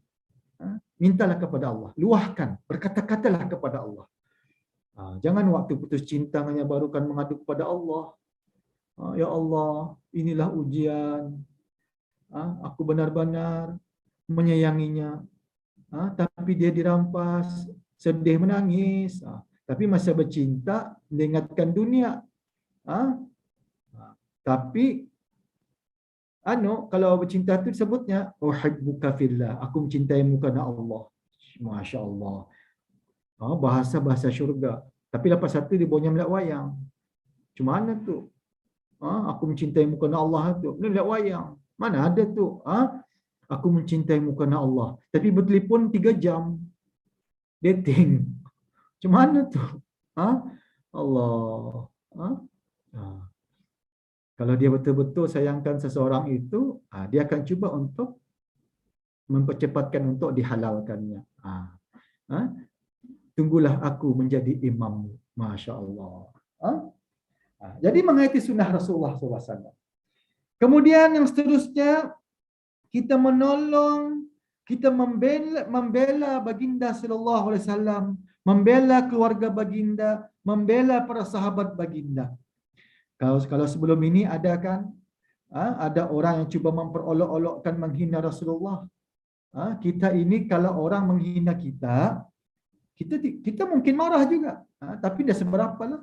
Mintalah kepada Allah. Luahkan. Berkata-katalah kepada Allah. Jangan waktu putus cinta hanya barukan mengadu kepada Allah. Ya Allah, inilah ujian. Aku benar-benar menyayanginya. Tapi dia dirampas. Sedih menangis. Tapi masa bercinta, dia ingatkan dunia. Tapi kalau bercinta itu disebutnya uhibbuka fillah, aku mencintaimu kerana Allah. Masya Allah. Bahasa syurga. Tapi lepas satu dia bawanya melihat wayang. Macam mana tu? Aku mencintaimu kerana Allah tu. Dia melihat wayang. Mana ada tu? Aku mencintaimu kerana Allah. Tapi bertelefon 3 jam. Dating. Macam mana tu? Allah. Kalau dia betul-betul sayangkan seseorang itu, dia akan cuba untuk mempercepatkan untuk dihalalkannya. Tunggulah aku menjadi imammu. Masya Allah. Jadi menghayati sunnah Rasulullah SAW. Kemudian yang seterusnya, kita menolong, kita membela baginda sallallahu alaihi wasallam, membela keluarga baginda, membela para sahabat baginda. Kalau sebelum ini ada kan, ada orang yang cuba memperolok-olokkan menghina Rasulullah. Kita ini kalau orang menghina kita, kita mungkin marah juga, tapi dah seberapa lah.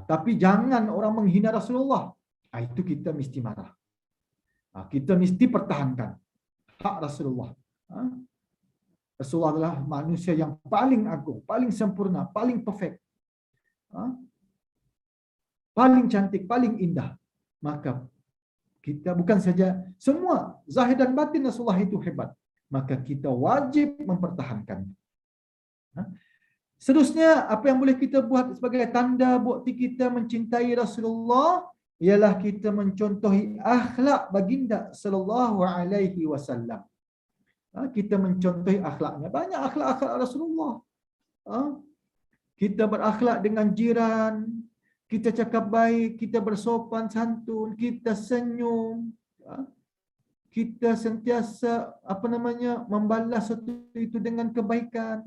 Tapi jangan orang menghina Rasulullah. Itu kita mesti marah. Kita mesti pertahankan hak Rasulullah. Rasulullah adalah manusia yang paling agung, paling sempurna, paling perfect, paling cantik, paling indah. Maka kita bukan saja semua zahir dan batin Rasulullah itu hebat, maka kita wajib mempertahankannya. Seterusnya, apa yang boleh kita buat sebagai tanda bukti kita mencintai Rasulullah ialah kita mencontohi akhlak baginda sallallahu alaihi wasallam. Kita mencontohi akhlaknya. Banyak akhlak-akhlak Rasulullah. Kita berakhlak dengan jiran, kita cakap baik, kita bersopan santun, kita senyum, kita sentiasa membalas itu dengan kebaikan.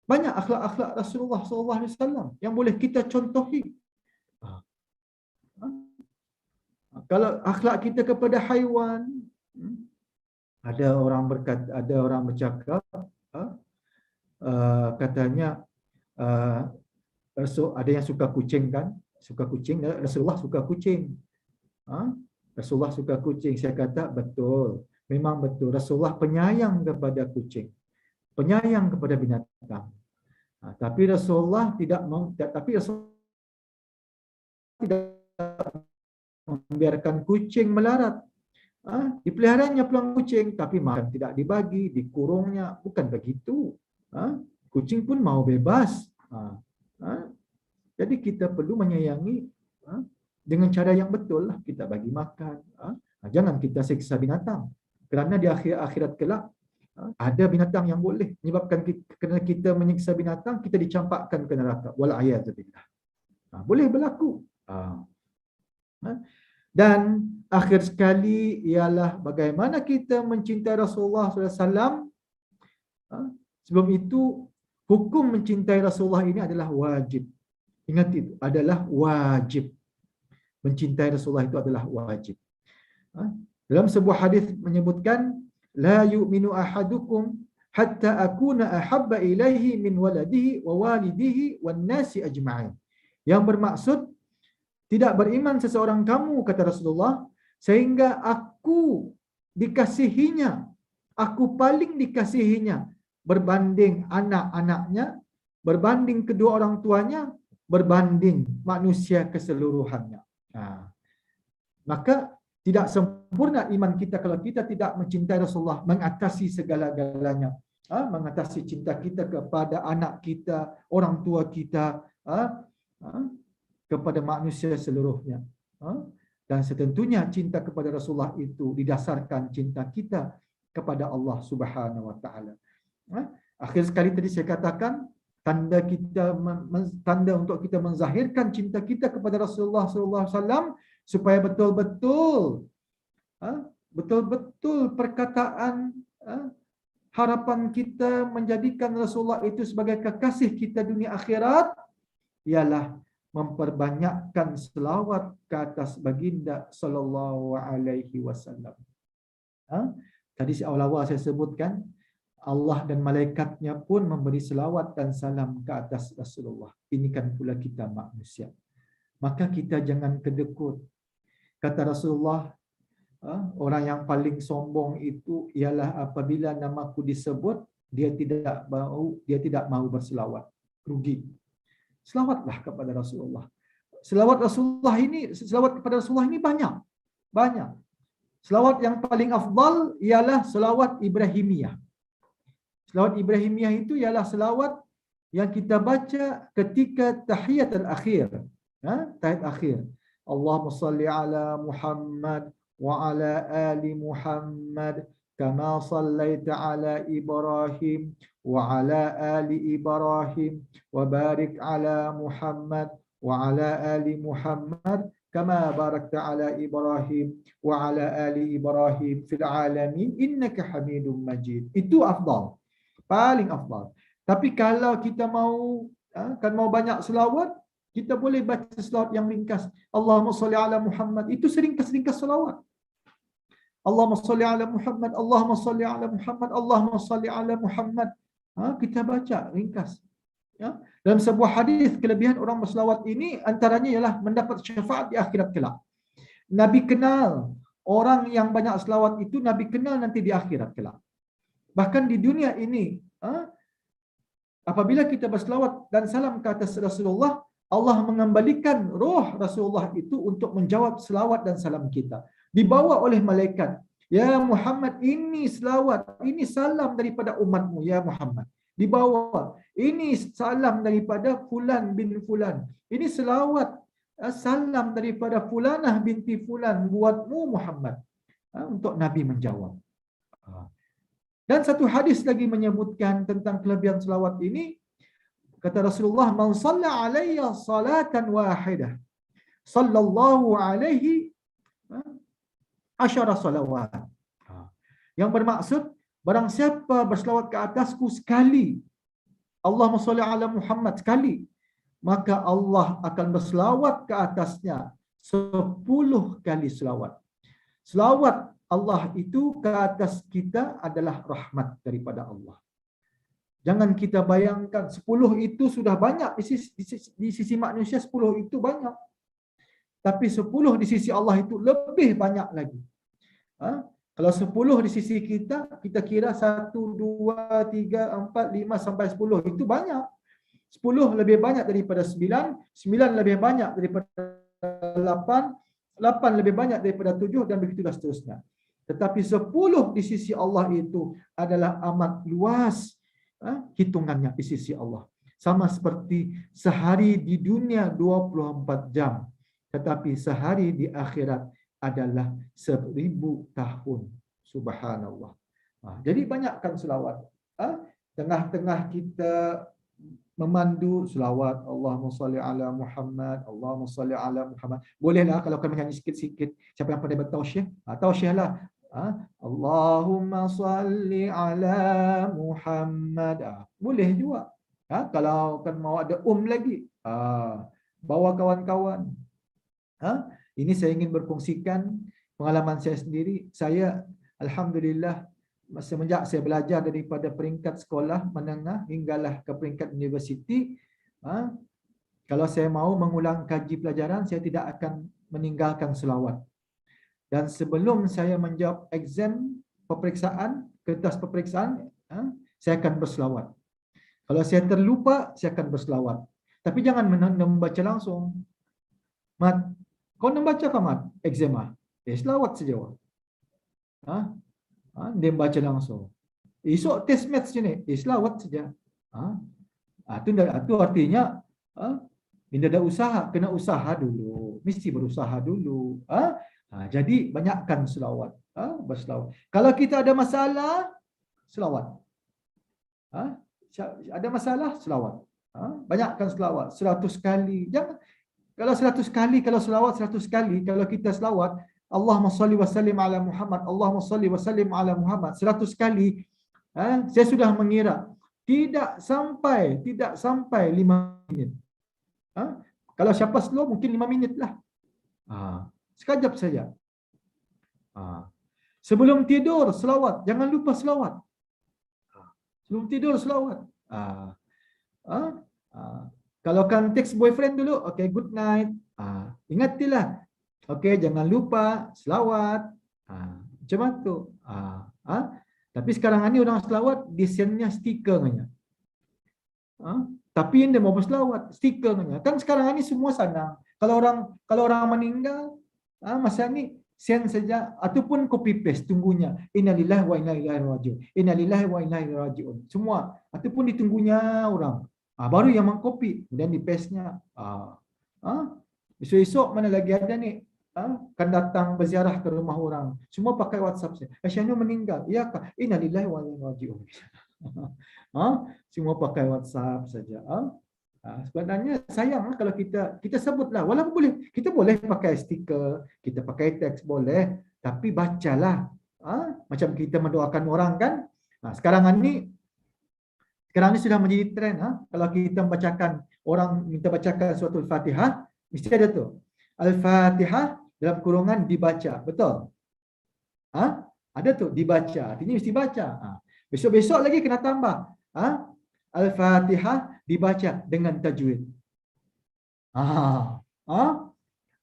Banyak akhlak-akhlak Rasulullah SAW yang boleh kita contohi. Kalau akhlak kita kepada haiwan, ada orang bercakap, katanya ada yang suka kucing kan, Rasulullah suka kucing. Rasulullah suka kucing. Saya kata betul, memang betul. Rasulullah penyayang kepada kucing, penyayang kepada binatang. Tapi Rasulullah tidak membiarkan kucing melarat. Dipeliharanya peluang kucing, tapi makan tidak dibagi, dikurungnya. Bukan begitu. Kucing pun mau bebas. Jadi kita perlu menyayangi dengan cara yang betul lah. Kita bagi makan. Jangan kita siksa binatang. Kerana di akhirat kelak, ada binatang yang boleh menyebabkan kerana kita menyiksa binatang, kita dicampakkan ke neraka. Wal'ayazubillah. Boleh berlaku. Dan akhir sekali ialah bagaimana kita mencintai Rasulullah SAW. Sebelum itu, hukum mencintai Rasulullah ini adalah wajib. Ingat itu, adalah wajib. Mencintai Rasulullah itu adalah wajib. Dalam sebuah hadis menyebutkan, la yu'minu ahadukum hatta akuna ahabba ilaihi min waladihi wa walidihi wan nasi ajma'in. Yang bermaksud, tidak beriman seseorang kamu, kata Rasulullah, sehingga aku dikasihinya, aku paling dikasihinya, berbanding anak-anaknya, berbanding kedua orang tuanya, berbanding manusia keseluruhannya. Maka tidak sempurna iman kita kalau kita tidak mencintai Rasulullah, mengatasi segala-galanya. Mengatasi cinta kita kepada anak kita, orang tua kita, kepada manusia seluruhnya. Dan setentunya cinta kepada Rasulullah itu didasarkan cinta kita kepada Allah Subhanahu wa taala. Akhir sekali tadi saya katakan, tanda untuk kita menzahirkan cinta kita kepada Rasulullah sallallahu alaihi wasallam supaya betul-betul perkataan harapan kita menjadikan Rasulullah itu sebagai kekasih kita dunia akhirat ialah memperbanyakkan selawat ke atas baginda sallallahu alaihi wasallam. Tadi awal-awal saya sebutkan Allah dan malaikatnya pun memberi selawat dan salam ke atas Rasulullah. Ini kan pula kita manusia. Maka kita jangan kedekut. Kata Rasulullah, orang yang paling sombong itu ialah apabila namaku disebut, dia tidak mau berselawat. Rugi. Selawatlah kepada Rasulullah. Selawat kepada Rasulullah ini banyak. Banyak. Selawat yang paling afdal ialah selawat Ibrahimiyah. Selawat Ibrahimiyah itu ialah selawat yang kita baca ketika tahiyat al-akhir. Tahiyat akhir. Allahumma salli ala Muhammad wa ala ali Muhammad kama sallaita ala Ibrahim wa ala ali Ibrahim wa barik ala Muhammad wa ala ali Muhammad kama barakta ala Ibrahim wa ala ali Ibrahim fil alamin innaka Hamidum Majid. Itu afdal. Paling afdal. Tapi kalau kita mau banyak selawat, kita boleh baca selawat yang ringkas. Allahumma salli ala Muhammad. Itu seringkas-ringkas selawat. Allahumma salli ala Muhammad, Allahumma salli ala Muhammad, Allahumma salli ala Muhammad. Kita baca ringkas. Ya. Dalam sebuah hadis, kelebihan orang berselawat ini antaranya ialah mendapat syafaat di akhirat kelak. Nabi kenal orang yang banyak selawat itu, Nabi kenal nanti di akhirat kelak. Bahkan di dunia ini, apabila kita berselawat dan salam ke atas Rasulullah, Allah mengembalikan roh Rasulullah itu untuk menjawab selawat dan salam kita. Dibawa oleh malaikat. Ya Muhammad, ini selawat, ini salam daripada umatmu, ya Muhammad. Dibawa. Ini salam daripada Fulan bin Fulan. Ini selawat, salam daripada Fulanah binti Fulan buatmu Muhammad. Untuk Nabi menjawab. Dan satu hadis lagi menyebutkan tentang kelebihan selawat ini. Kata Rasulullah, "Man shalla alayya salatan wahidah, sallallahu alaihi asyara salawat." Yang bermaksud, barang siapa berselawat ke atasku sekali, Allahumma sholli ala Muhammad sekali, maka Allah akan berselawat ke atasnya 10 kali selawat. Selawat Allah itu ke atas kita adalah rahmat daripada Allah. Jangan kita bayangkan 10 itu sudah banyak di sisi manusia, 10 itu banyak. Tapi 10 di sisi Allah itu lebih banyak lagi. Kalau 10 di sisi kita, kita kira 1, 2, 3, 4, 5 sampai 10 itu banyak. 10 lebih banyak daripada 9, 9 lebih banyak daripada 8, 8 lebih banyak daripada 7 dan begitulah seterusnya. Tetapi 10 di sisi Allah itu adalah amat luas hitungannya di sisi Allah. Sama seperti sehari di dunia 24 jam. Tetapi sehari di akhirat adalah 1000 tahun. Subhanallah. Jadi banyakkan selawat. Tengah-tengah kita memandu selawat, Allahumma salli ala Muhammad, Allahumma salli ala Muhammad. Bolehlah kalau kau menyanyi sikit-sikit. Siapa yang pandai bertausyih? Tausyih lah. Allahumma salli ala Muhammad. Boleh juga. Kalau kan mau ada lagi, bawa kawan-kawan. Ini saya ingin berkongsikan pengalaman saya sendiri. Saya alhamdulillah semenjak saya belajar daripada peringkat sekolah menengah hinggalah ke peringkat universiti, kalau saya mau mengulang kaji pelajaran, saya tidak akan meninggalkan selawat. Dan sebelum saya menjawab exam peperiksaan, kertas peperiksaan, saya akan berselawat. Kalau saya terlupa, saya akan berselawat. Tapi jangan membaca langsung. Mat, kau membaca ke Mat? Exam selawat saja. Dia baca langsung. Esok test maths ni, selawat saja. Itu artinya bila ada usaha, kena usaha dulu. Mesti berusaha dulu. Jadi banyakkan selawat. Berselawat. Kalau kita ada masalah, selawat. Ada masalah, selawat. Banyakkan selawat. 100 kali. Jangan, kalau 100 kali, kalau selawat 100 kali, kalau kita selawat, Allahumma salli wa sallim ala Muhammad, Allahumma salli wa sallim ala Muhammad 100 kali, saya sudah mengira tidak sampai 5 minit. Kalau siapa slow mungkin 5 minit lah. Sekejap saja. Sebelum tidur selawat, jangan lupa selawat. Sebelum tidur selawat. Kalau kan text boyfriend dulu, okay, good night. Ingatilah. Okey, jangan lupa selawat. Macam tu. Tapi sekarang ni orang selawat desainnya stikernya. Tapi yang dia mau berselawat stikernya. Kan sekarang ni semua senang. Kalau orang meninggal, masa ni send saja ataupun copy paste tunggunya. Innalillahi wa inna ilaihi raji'un. Innalillahi wa inna ilaihi raji'un. Semua ataupun ditunggunya orang. Baru yang mengcopy dan di paste-nya. Esok mana lagi ada ni? Kan datang berziarah ke rumah orang. Semua pakai WhatsApp saya. Syahnu meninggal. Iyakah? Innalillahi wa inna ilaihi raji'un. Semua pakai WhatsApp saja. Sebenarnya sayang kalau kita sebutlah, walaupun boleh, kita boleh pakai stiker, kita pakai teks boleh, tapi bacalah. Macam kita mendoakan orang kan. Sekarang ni sudah menjadi trend. Kalau kita membacakan, orang minta bacakan surah Al-Fatihah, mesti ada tu. Al-Fatihah dalam kurungan dibaca, betul? Ada tu dibaca, artinya mesti baca. Besok-besok lagi kena tambah. Al-Fatihah dibaca dengan tajwid.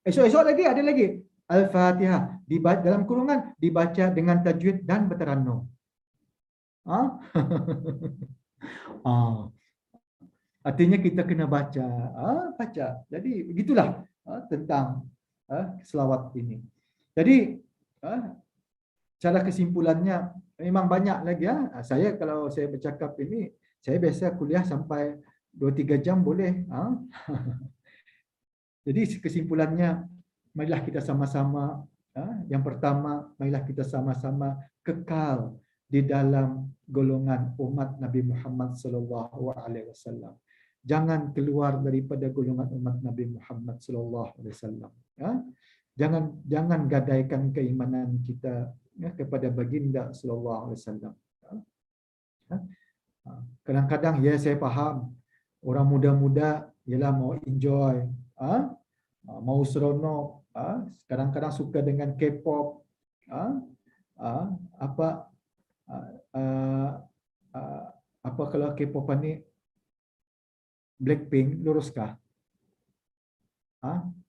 Esok-esok lagi ada lagi. Al-Fatihah dalam kurungan dibaca dengan tajwid dan berteranum. Artinya kita kena baca. Jadi begitulah tentang selawat ini. Jadi cara kesimpulannya memang banyak lagi. Saya kalau saya bercakap ini, saya biasa kuliah sampai 2-3 jam boleh. Jadi kesimpulannya, marilah kita sama-sama. Yang pertama, marilah kita sama-sama kekal di dalam golongan umat Nabi Muhammad SAW. Jangan keluar daripada golongan umat Nabi Muhammad SAW. Jangan gadaikan keimanan kita kepada baginda SAW. Kadang-kadang ya saya faham orang muda-muda ialah mau enjoy, mau seronok, kadang-kadang suka dengan K-pop, apa kalau K-pop ni Blackpink, luruskah?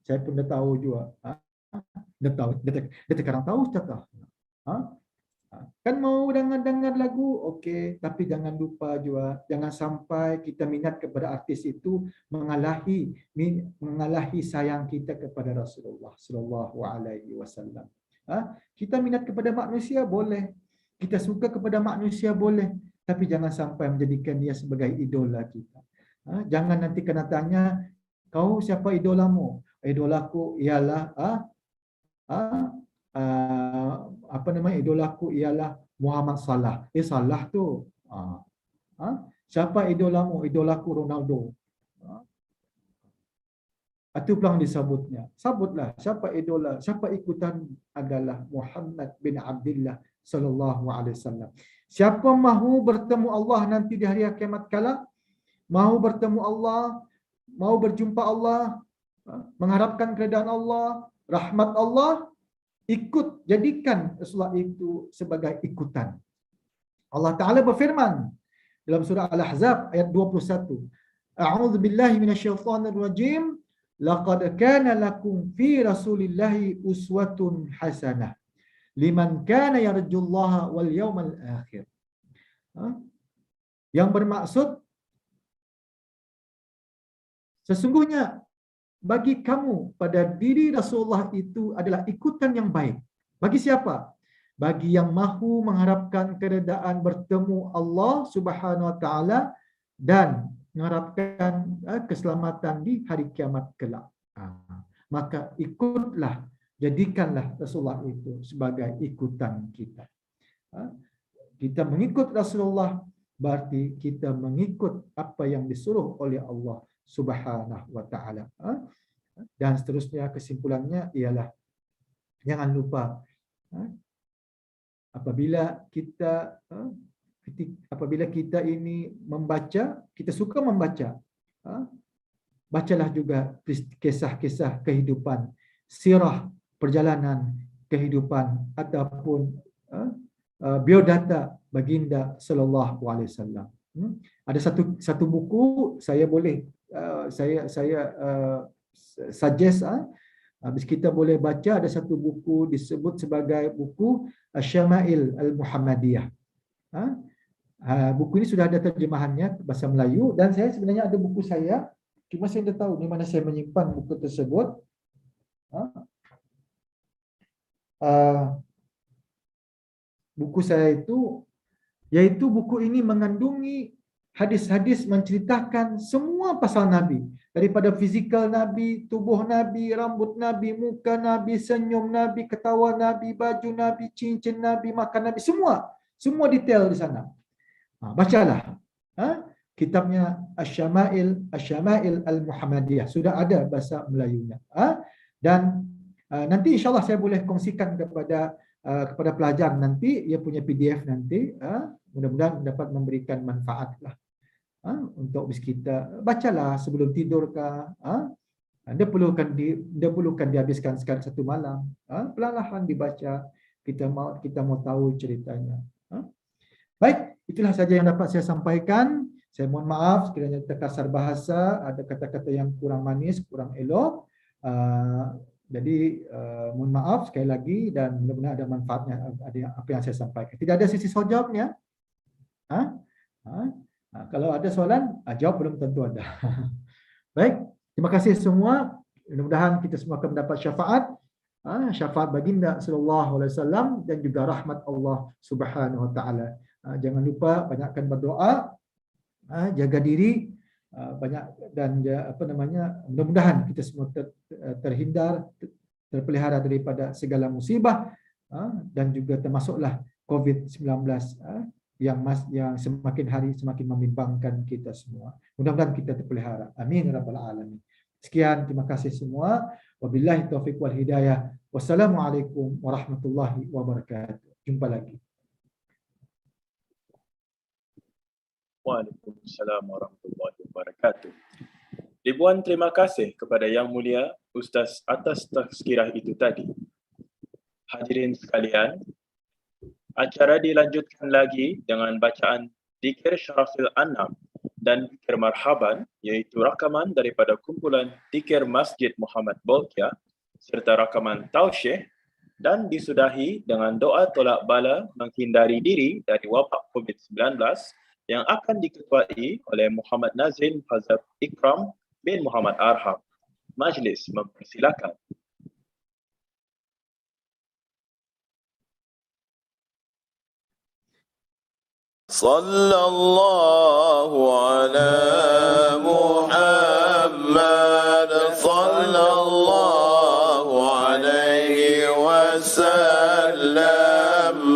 Saya pun dah tahu juga. Dia sekarang tahu cakap. Kan mau dengar lagu, okey, tapi jangan lupa juga, jangan sampai kita minat kepada artis itu mengalahi sayang kita kepada Rasulullah sallallahu alaihi wasallam. Kita minat kepada manusia boleh, kita suka kepada manusia boleh, tapi jangan sampai menjadikan dia sebagai idola kita. Jangan nanti kena tanya, kau siapa idolamu? Idolaku ialah idolaku ialah Muhammad Salah. Salah tu. Siapa idolamu? Idolaku Ronaldo. Itu pelang disebutnya. Sebutlah siapa idola, siapa ikutan adalah Muhammad bin Abdullah sallallahu alaihi wasallam. Siapa mahu bertemu Allah nanti di hari kiamat kala, mahu bertemu Allah, mahu berjumpa Allah, mengharapkan keridaan Allah, rahmat Allah, ikut, jadikan Rasulullah itu sebagai ikutan. Allah Ta'ala berfirman dalam surah Al-Ahzab ayat 21. A'udzu billahi minasyaitonir rajim. Laqad kana lakum fi Rasulillahi uswatun hasanah liman kana yarjullaha wal yawmal akhir. Yang bermaksud sesungguhnya bagi kamu pada diri Rasulullah itu adalah ikutan yang baik. Bagi siapa? Bagi yang mahu mengharapkan keredaan bertemu Allah Subhanahu wa taala dan mengharapkan keselamatan di hari kiamat kelak. Maka ikutlah, jadikanlah Rasulullah itu sebagai ikutan kita. Kita mengikut Rasulullah berarti kita mengikut apa yang disuruh oleh Allah Subhanahu wa taala. Dan seterusnya kesimpulannya ialah jangan lupa apabila kita ini membaca, kita suka membaca, bacalah juga kisah-kisah kehidupan, sirah perjalanan kehidupan ataupun biodata baginda sallallahu alaihi wasallam. Ada satu buku saya boleh suggest, habis kita boleh baca, ada satu buku disebut sebagai buku Syama'il Al-Muhammadiyah. Buku ini sudah ada terjemahannya ke bahasa Melayu dan saya sebenarnya ada buku saya, cuma saya tidak tahu di mana saya menyimpan buku tersebut. Buku saya itu, yaitu buku ini mengandungi hadis-hadis menceritakan semua pasal Nabi. Daripada fizikal Nabi, tubuh Nabi, rambut Nabi, muka Nabi, senyum Nabi, ketawa Nabi, baju Nabi, cincin Nabi, makan Nabi. Semua detail di sana. Bacalah. kitabnya Asy-Syama'il Al-Muhammadiyah. Sudah ada bahasa Melayunya. Dan nanti insyaAllah saya boleh kongsikan kepada pelajar nanti, ia punya PDF nanti. Mudah-mudahan dapat memberikan manfaat lah. Untuk kita bacalah sebelum tidur kah. Dia perlukan dihabiskan sekali satu malam. Perlahan dibaca. Kita mau tahu ceritanya. Baik, itulah saja yang dapat saya sampaikan. Saya mohon maaf sekiranya terkasar bahasa, ada kata-kata yang kurang manis, kurang elok. Jadi mohon maaf sekali lagi dan mudah-mudahan ada manfaatnya apa yang saya sampaikan. Tidak ada sisi soal jawabnya? Kalau ada soalan, jawab belum tentu ada. Baik, terima kasih semua. Mudah-mudahan kita semua akan mendapat syafaat. Syafaat baginda sallallahu alaihi wasallam dan juga rahmat Allah Subhanahu wa taala. Jangan lupa banyakkan berdoa, jaga diri banyak dan mudah-mudahan kita semua terpelihara daripada segala musibah dan juga termasuklah COVID-19 yang semakin hari semakin membimbangkan kita semua. Mudah-mudahan kita terpelihara. Amin ya rabbal alamin. Sekian, terima kasih semua. Wabillahi taufiq wal hidayah. Wassalamualaikum warahmatullahi wabarakatuh. Jumpa lagi. Waalaikumsalam warahmatullahi wabarakatuh. Ribuan terima kasih kepada Yang Mulia Ustaz atas tazkirah itu tadi. Hadirin sekalian, acara dilanjutkan lagi dengan bacaan Dzikir Syarafil Anam dan Dzikir Marhaban, iaitu rakaman daripada kumpulan Dzikir Masjid Muhammad Bolkiah serta rakaman Tausyih, dan disudahi dengan doa tolak bala menghindari diri dari wabak COVID-19 yang akan diketuai oleh Muhammad Nazrin Fazal Ikram bin Muhammad Arham. Majlis mempersilakan. Sallallahu ala Muhammad sallallahu alaihi wasallam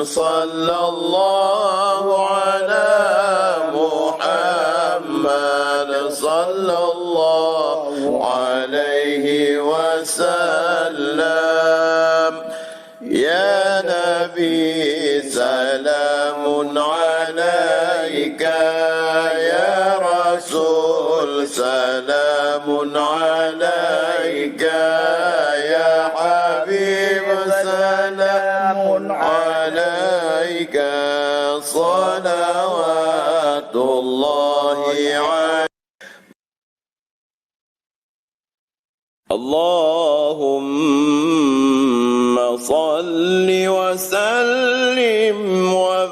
sallallahu ala Muhammad sallallahu alaihi wasallam ya Nabi salamun alaika ya Rasul salamun alaika ya Habib salamun alaika salawatullahi alaika Allahumma salli wa sallim wa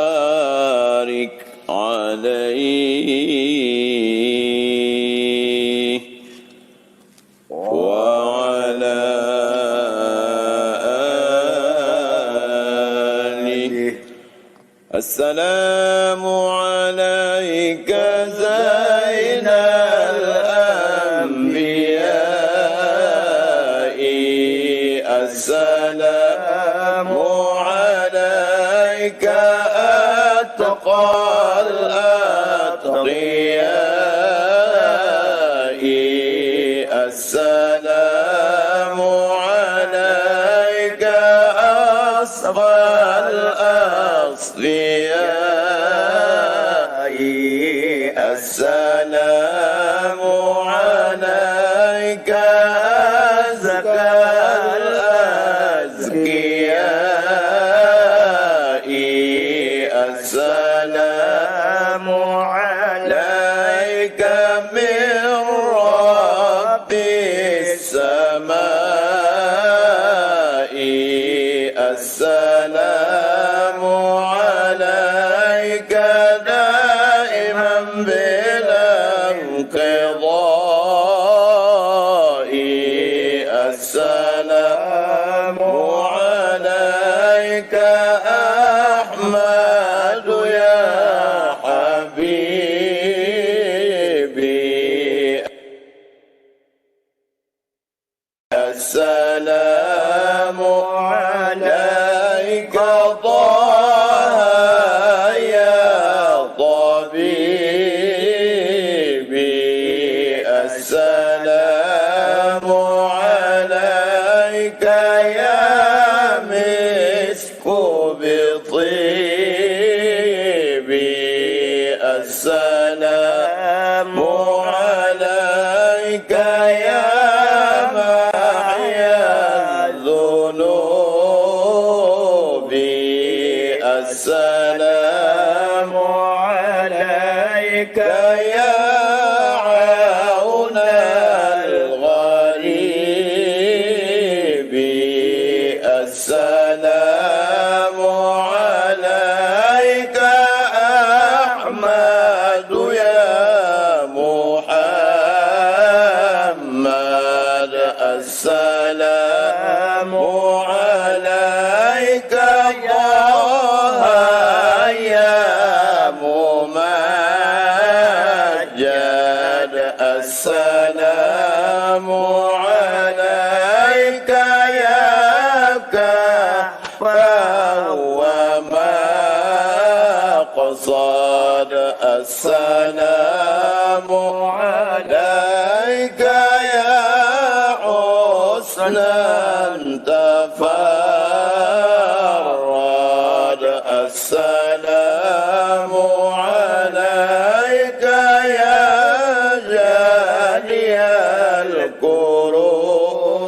barik alaihi wa ala alihi. Assalamu alayka zainal anbiya'i. Assalamu alayka atqal atqiya'i. Assalamu alayka asghal asfiya'i. Assalamu alayka azkal azkiya'i. Assalamu alayka min rabbis samai. Assalamu alayka يا مسك بطيبي السلام عليك يا محيا الذنوب السلام عليك يا عون الغريب السلام عليك أحمد يا محمد السلام عليك طه يا ممجد السلام عليك يا كفى ومقصد السلام عليك يا حسنا تفرد السلام عليك يا جالي الكروب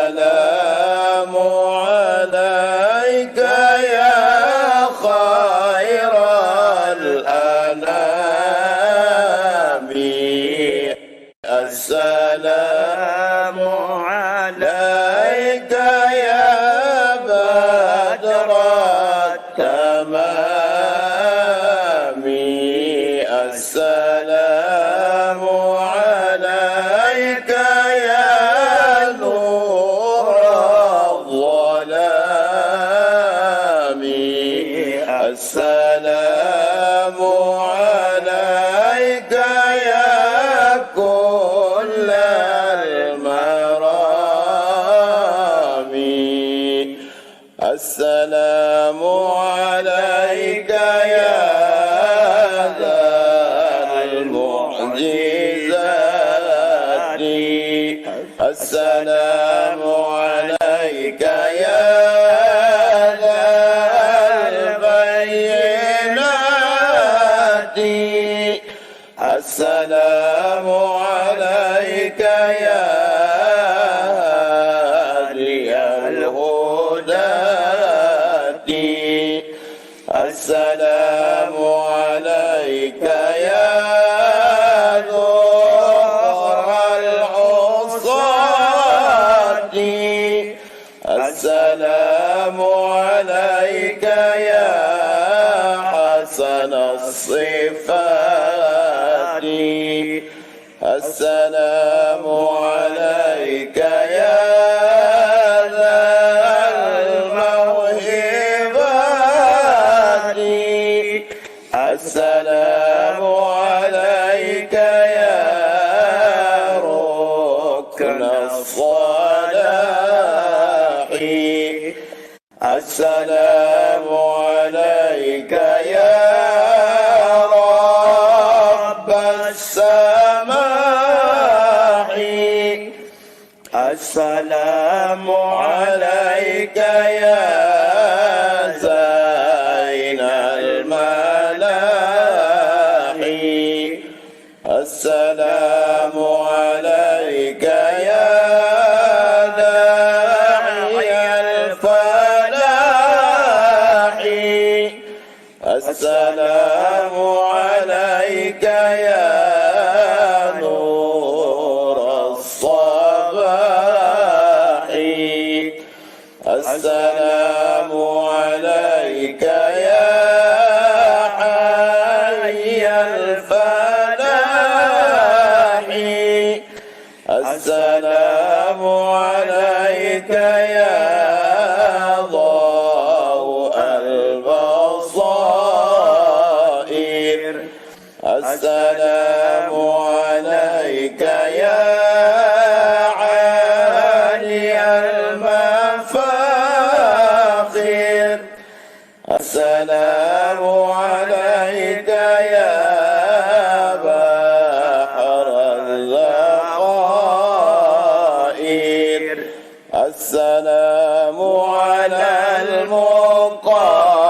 السلام عليك يا خير الأنام السلام عليك يا بدر التمام السلام عليك يا نور الظلام السلام عليك يا كل المرام السلام عليك يا ذا المعجزات السلام عليك يا ذا البينات السلام عليك يا هادي الهداة السلام عليك يا ذكر العصاة السلام عليك يا حسن الصفات السلام عليك يا ذا الموهبات السلام عليك يا ركن الصلاح السلام عليك يا رب السماح السلام عليك يا زين الملاحي السلام عليك يا داعي الفلاح السلام عليك يا نور الصباح السلام عليك يا حي الفلاح السلام عليك يا ضوء البصائر السلام عليك يا عالي المفاخر السلام عليك يا بحر الذخائر السلام على المقدم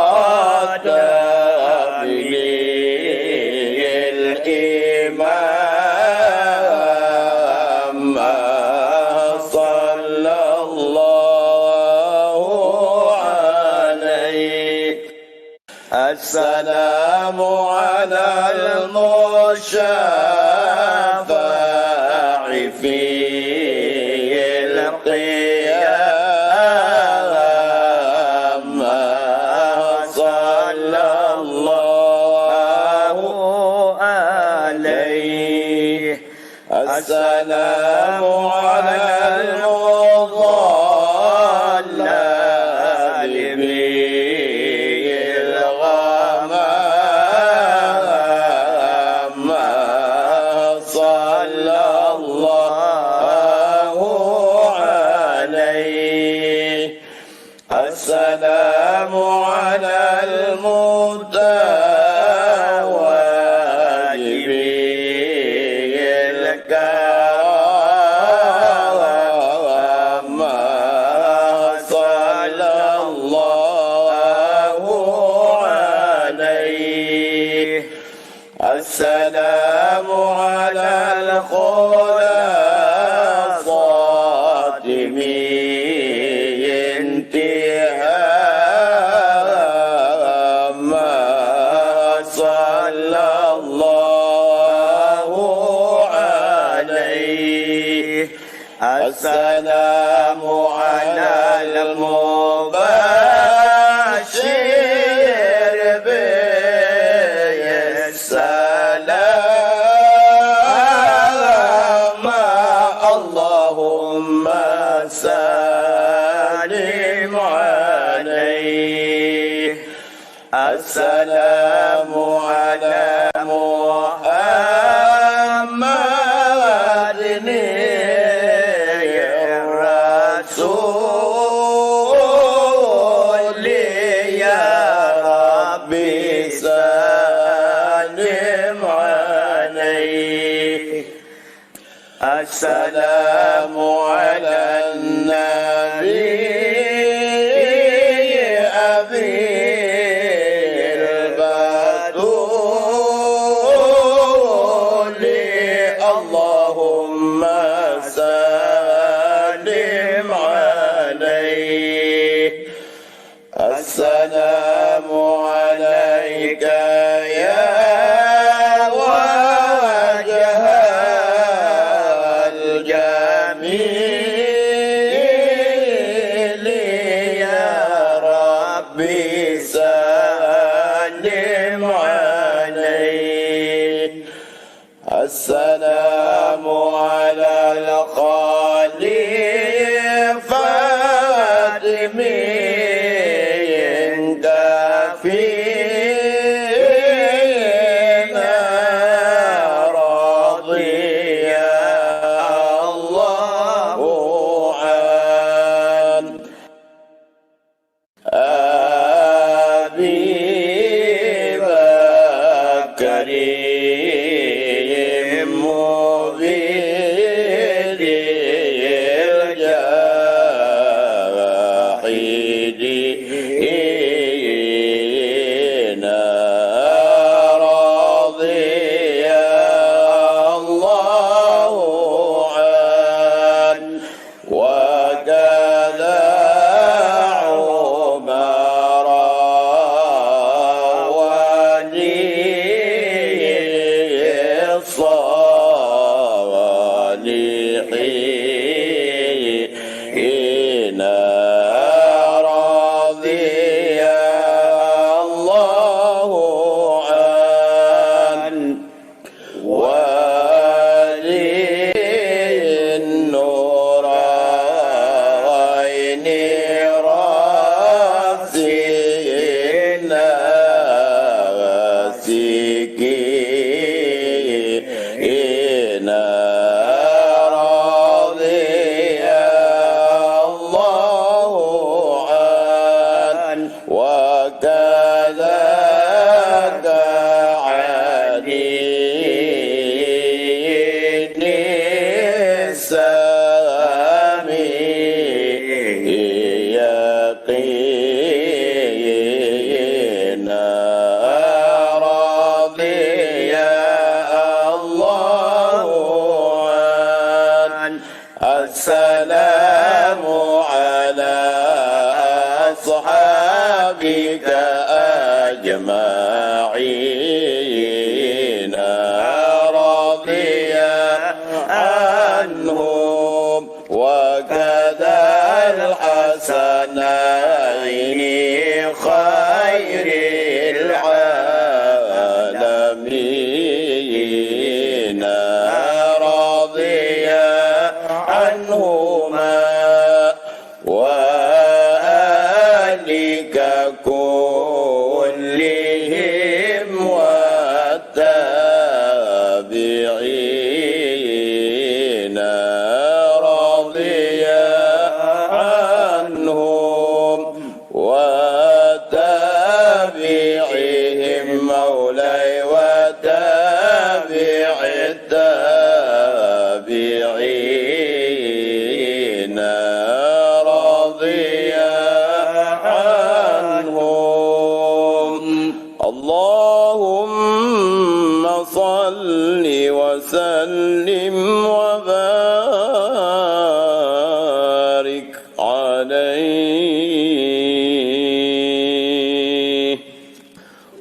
الإمام صلى الله عليه. السلام على المشفع في القيام صلى الله عليه. السلام على المضلل بالغمام صلى الله عليه. السلام على المتواجب الكرام صلى الله عليه. السلام على الخلاصات من انتهام صلى الله عليه. السلام على المبشر بالسلام اللهم سلم عليه. السلام على محمد الرسول يا ربي سلم عليه. السلام على النبي أبي البتول اللهم سلم عليه. السلام عليك يا وجه الجميل يا ربي سلم عليه. السلام على الخليفة من فينا رضي الله عن أبي بكر مبيد الجاحدين رضي الله عنه. وكذا عمر ولي الصالحين السلام على أصحابك أجمعين رضي عنهم وكذا الحسنين خير العالمين رضي عنهما وآلك كلهم والتابعين رضي عنهم وتابعهم مولاي وتابع التابعين رضي عنهم اللهم صل وسلم وبارك عليه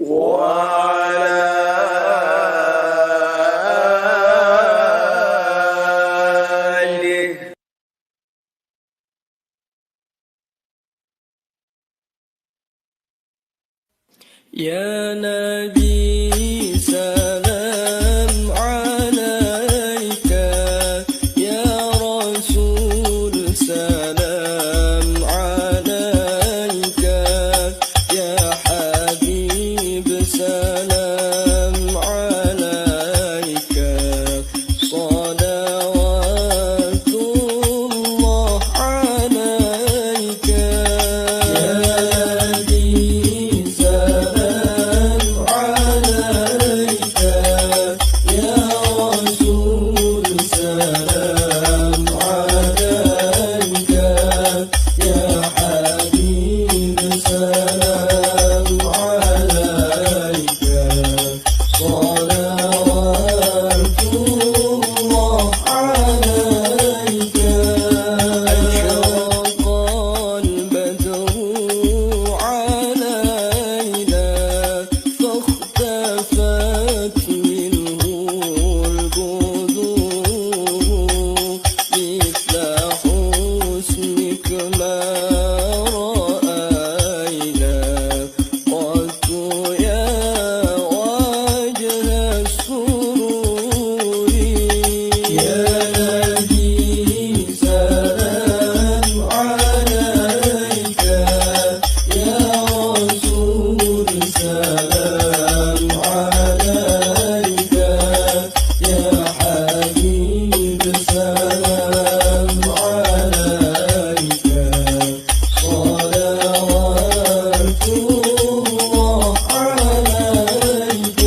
وعلى آله. يا نبي سلام عليك يا رسول سلام عليك يا حبيب سلام عليك صلوات الله عليك يا نبي سلام عليك يا رسول سلام عليك يا حبيب سلام عليك صلوات الله عليك أشرق البدر علينا فاختفت منه البدور مثل حسنك ما رأينا قلت يا وجه السرور يا نبي سلام عليك يا رسول سلام عليك يا حبيب سلام عليك صلوات الله عليك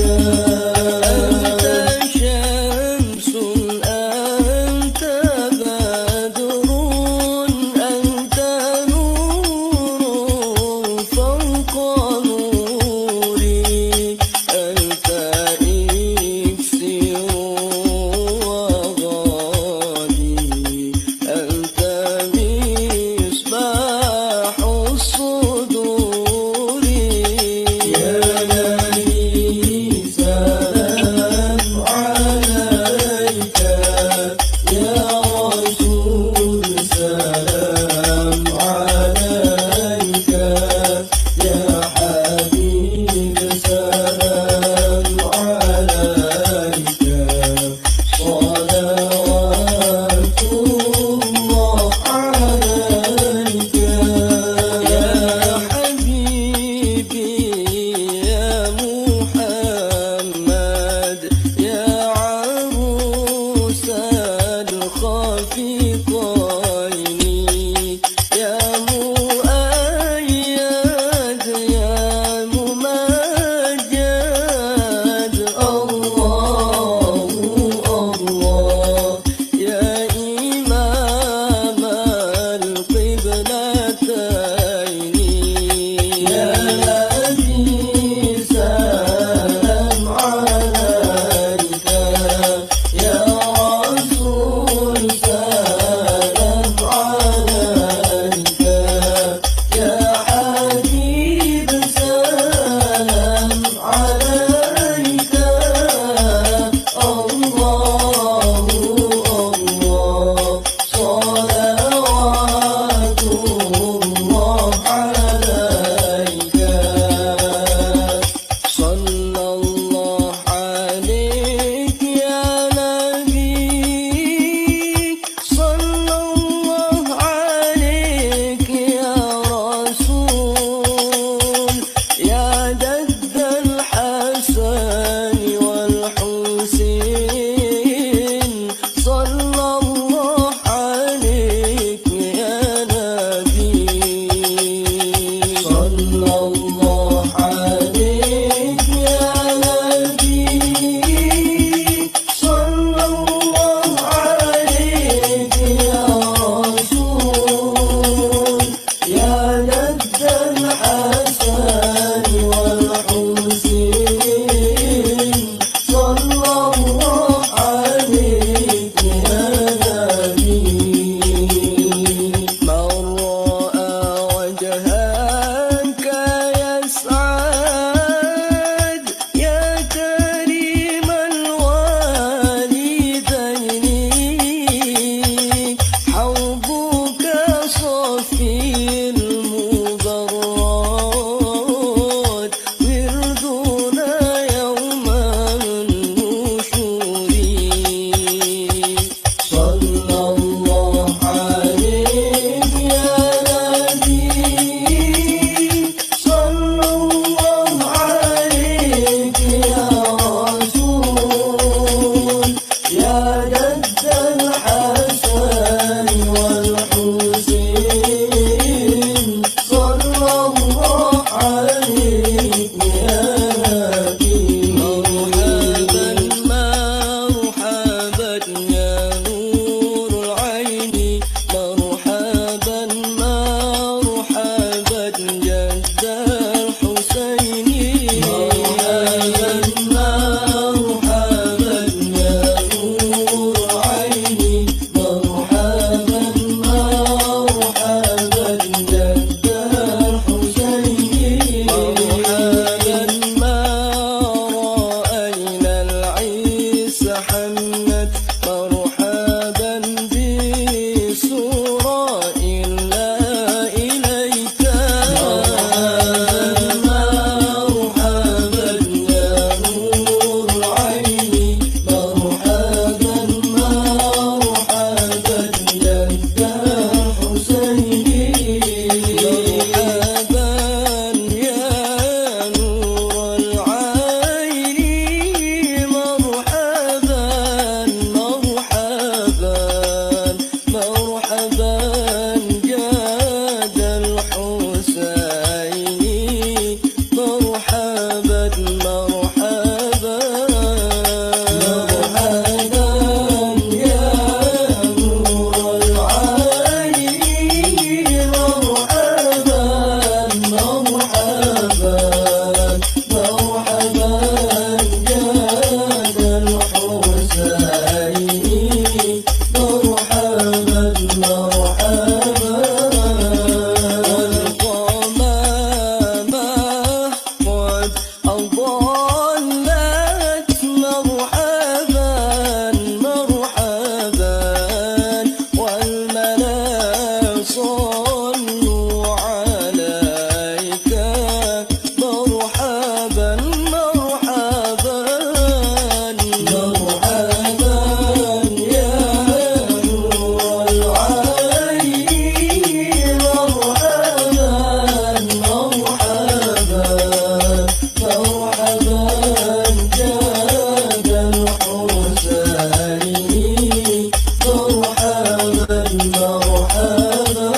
أنت شمس أنت بدر أنت نور فوق نوري أنت إكسير وغالي أنت مصباح الصدور يا نبي سلام عليك يا رسول سلام عليك يا حبيب سلام عليك صلوات الله عليك يا حبيبي يا محمد يا عروس الخفيقين جاد الحسين مرحبا مرحبا مرحبا يا نور العين مرحبا مرحبا مرحبا جاد الحسين مرحبا مرحبا والقمامة قد أضلت مرحبا مرحبا والملا صلوا عليك مرحبا مرحبا مرحبا يا نور العين مرحبا مرحبا مرحبا جاد الحسين مرحبا مرحبا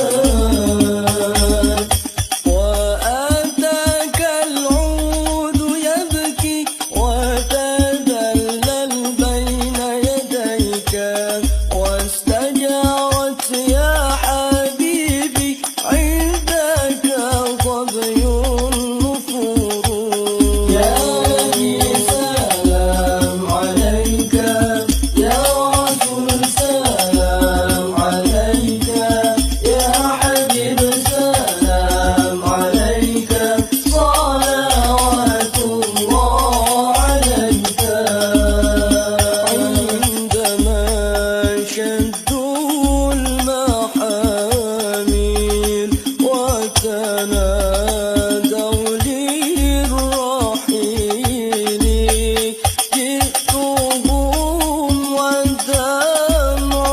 وأتاك العود يبكي وتذلل بين يديك واستجارت يا حبيبي عندك ظبي النفور يا نبي سلام عليك يا رسول سلام عليك يا حبيب سلام عليك صلوات الله عليك عندما شدوا المحامل وتنادوا للرحيل جئتهم والدمع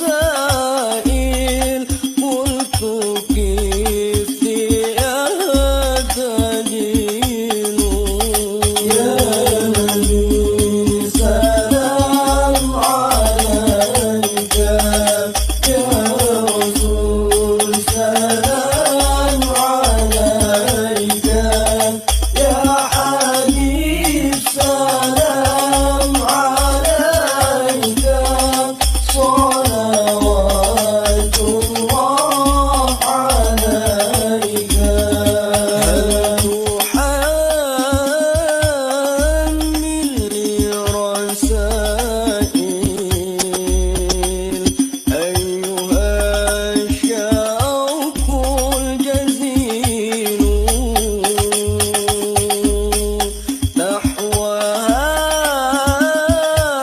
سائل قلت كيف يا دليل يا نبي سلام عليك يا رسول سلام عليك يا حبيب سلام عليك صلوات الله عليك هل تحمل رسائل أيها الشوق الجزيل نحو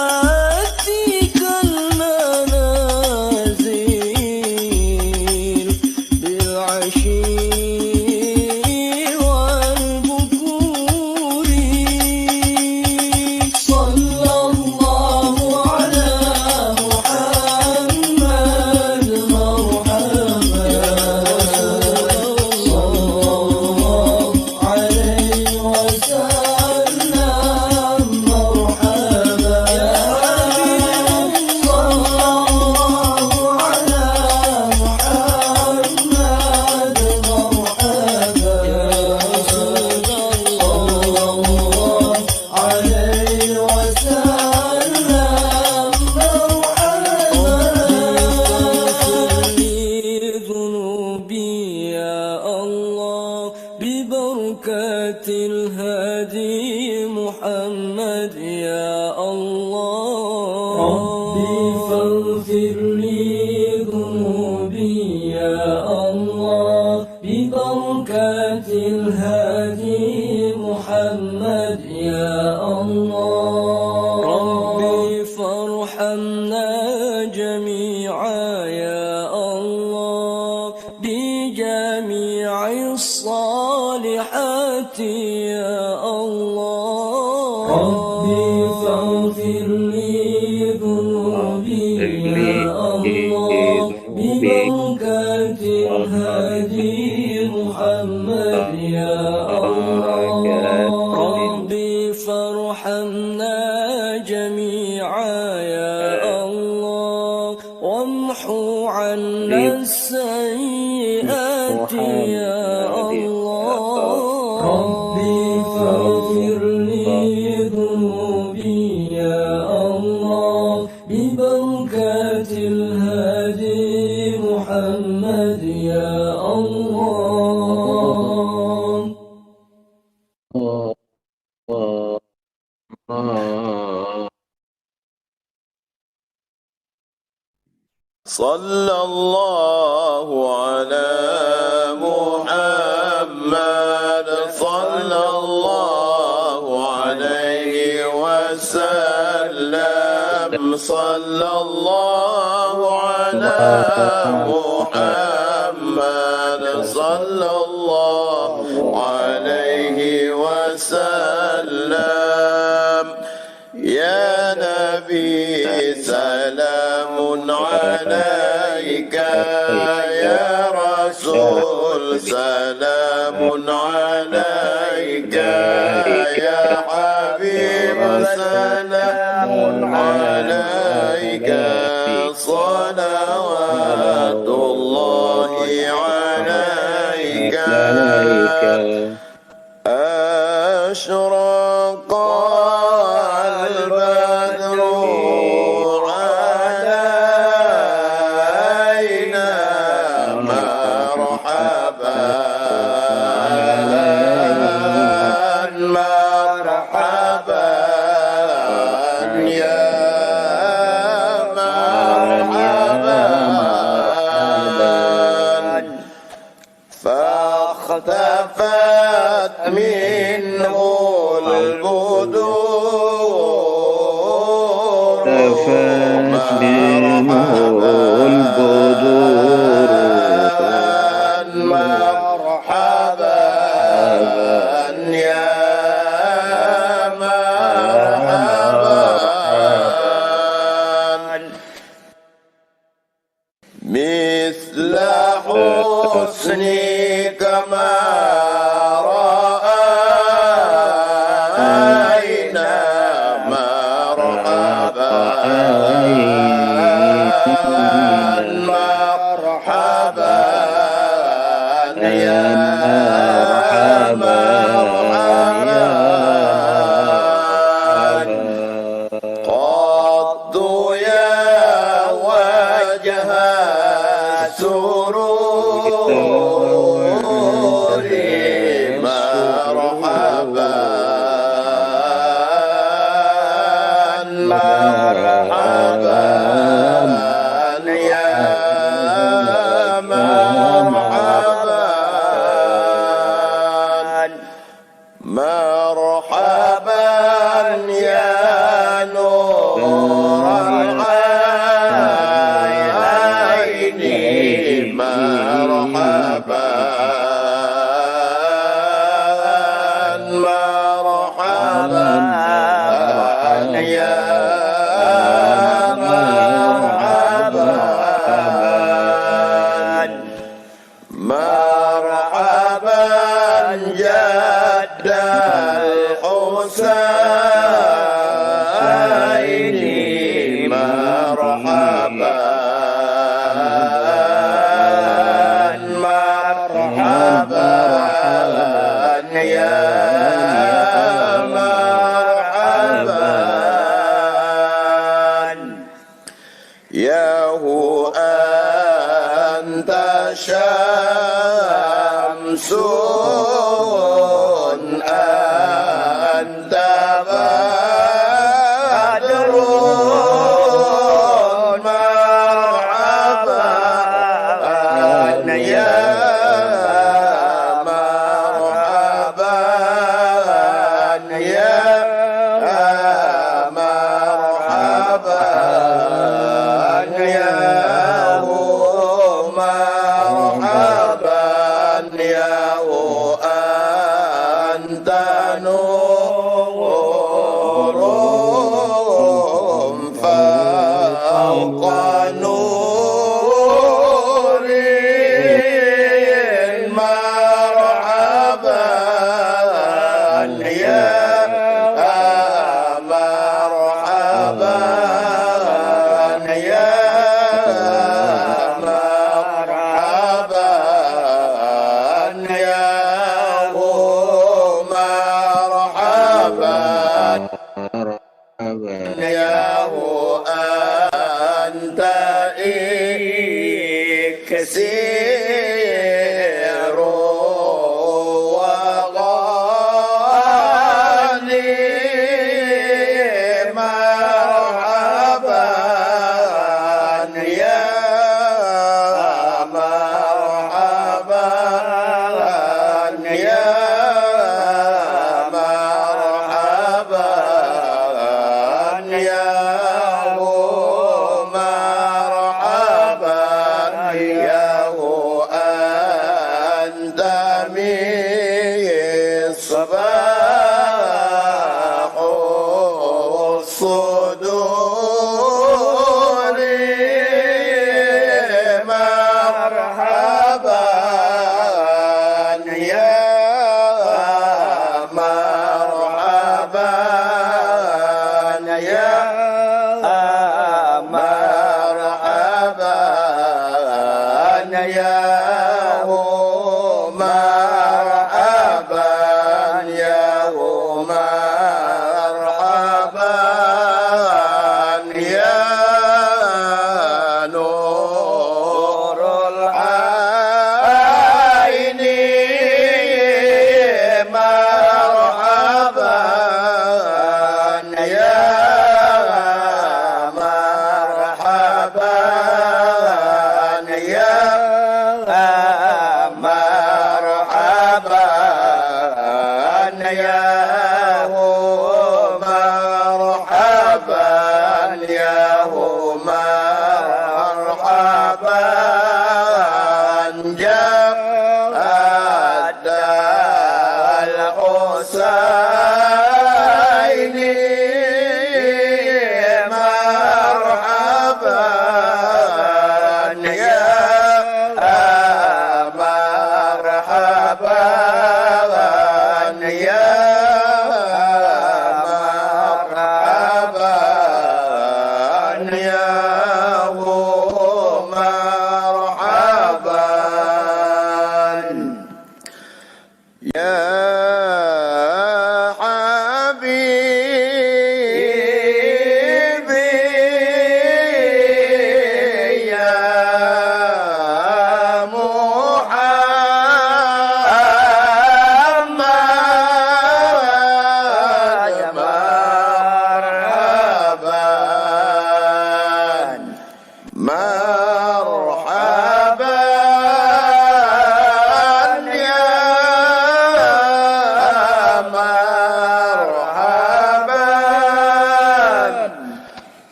هاتيك المنازل بالعشي والبكور صلى الله على محمد مرحبا صلى الله عليه وسلم مرحبا يا حبيب صلى الله على محمد مرحبا يا رسول الله عليه وسلم مرحبا ذنوبي يا الله ببركة الهادي محمد يا الله ربي فاغفر لي ذنوبي يا الله ببركة الهادي محمد يا الله ربي فارحمنا جميعا يا الله بجميع الصالحات يا الله ربي فاغفر لي ذنوبي يا الله ببركة الهادي محمد يا الله ربي فارحمنا جميعا يا الله وامحو عنا السيئات يا الله ربي فاغفر لي ذنوبي يا الله ببركة الهادي محمد يا الله صلى الله على محمد صلى الله عليه وسلم صلى الله على محمد صلى الله عليه وسلم يا نبي سلام عليك يا رسول سلام عليك يا حبيب سلام عليك صلوات الله عليك أشرق البدر علينا مرحبا مرحبا يا مرحبا فاختفت منه البدور مرحبا يا مرحبا مثل حسنك ما رأينا مرحبا مرحبا يا مرحبا قد يا وجه السرور مرحبا مرحبا يا مرحبا مرحبا يا نور العين مرحبا مرحبا يا مرحبا مرحبا جد الحسين مرحبا مرحبا يا مرحبا يا هو أنت شمس أنت بدر مرحبا يا مرحبا يا مرحبا يا هو مرحبا يا هو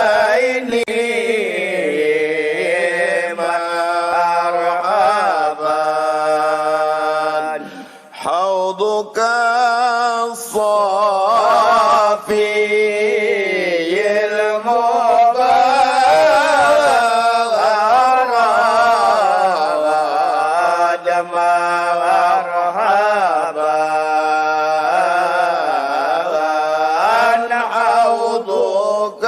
الوالدين مرحبا حوضك الصافي المبارك مرحبا حوضك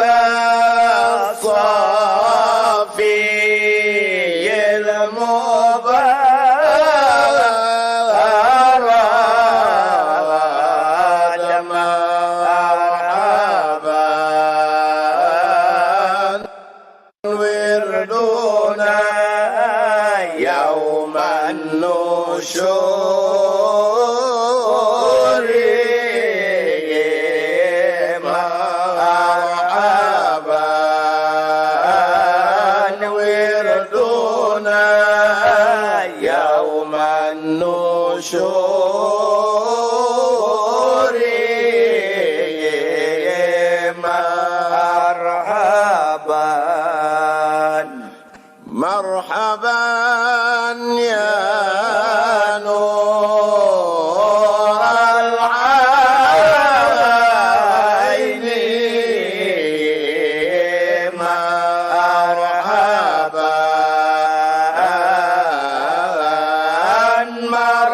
الصافي المبارك مرحبا وردنا يوم النشور مرحبا وردنا يوم النشور مرحبا مرحبا يا نور العين مرحبا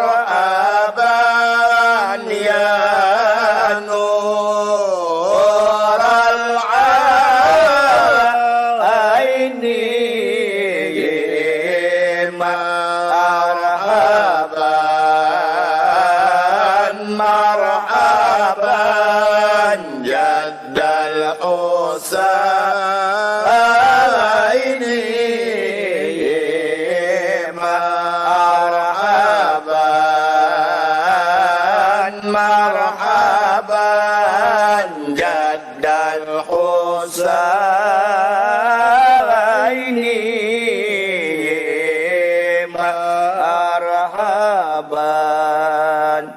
مرحبا يا نور العين مرحبا مرحبا جد الحسين مرحبا مرحبا جد الحسين مرحبا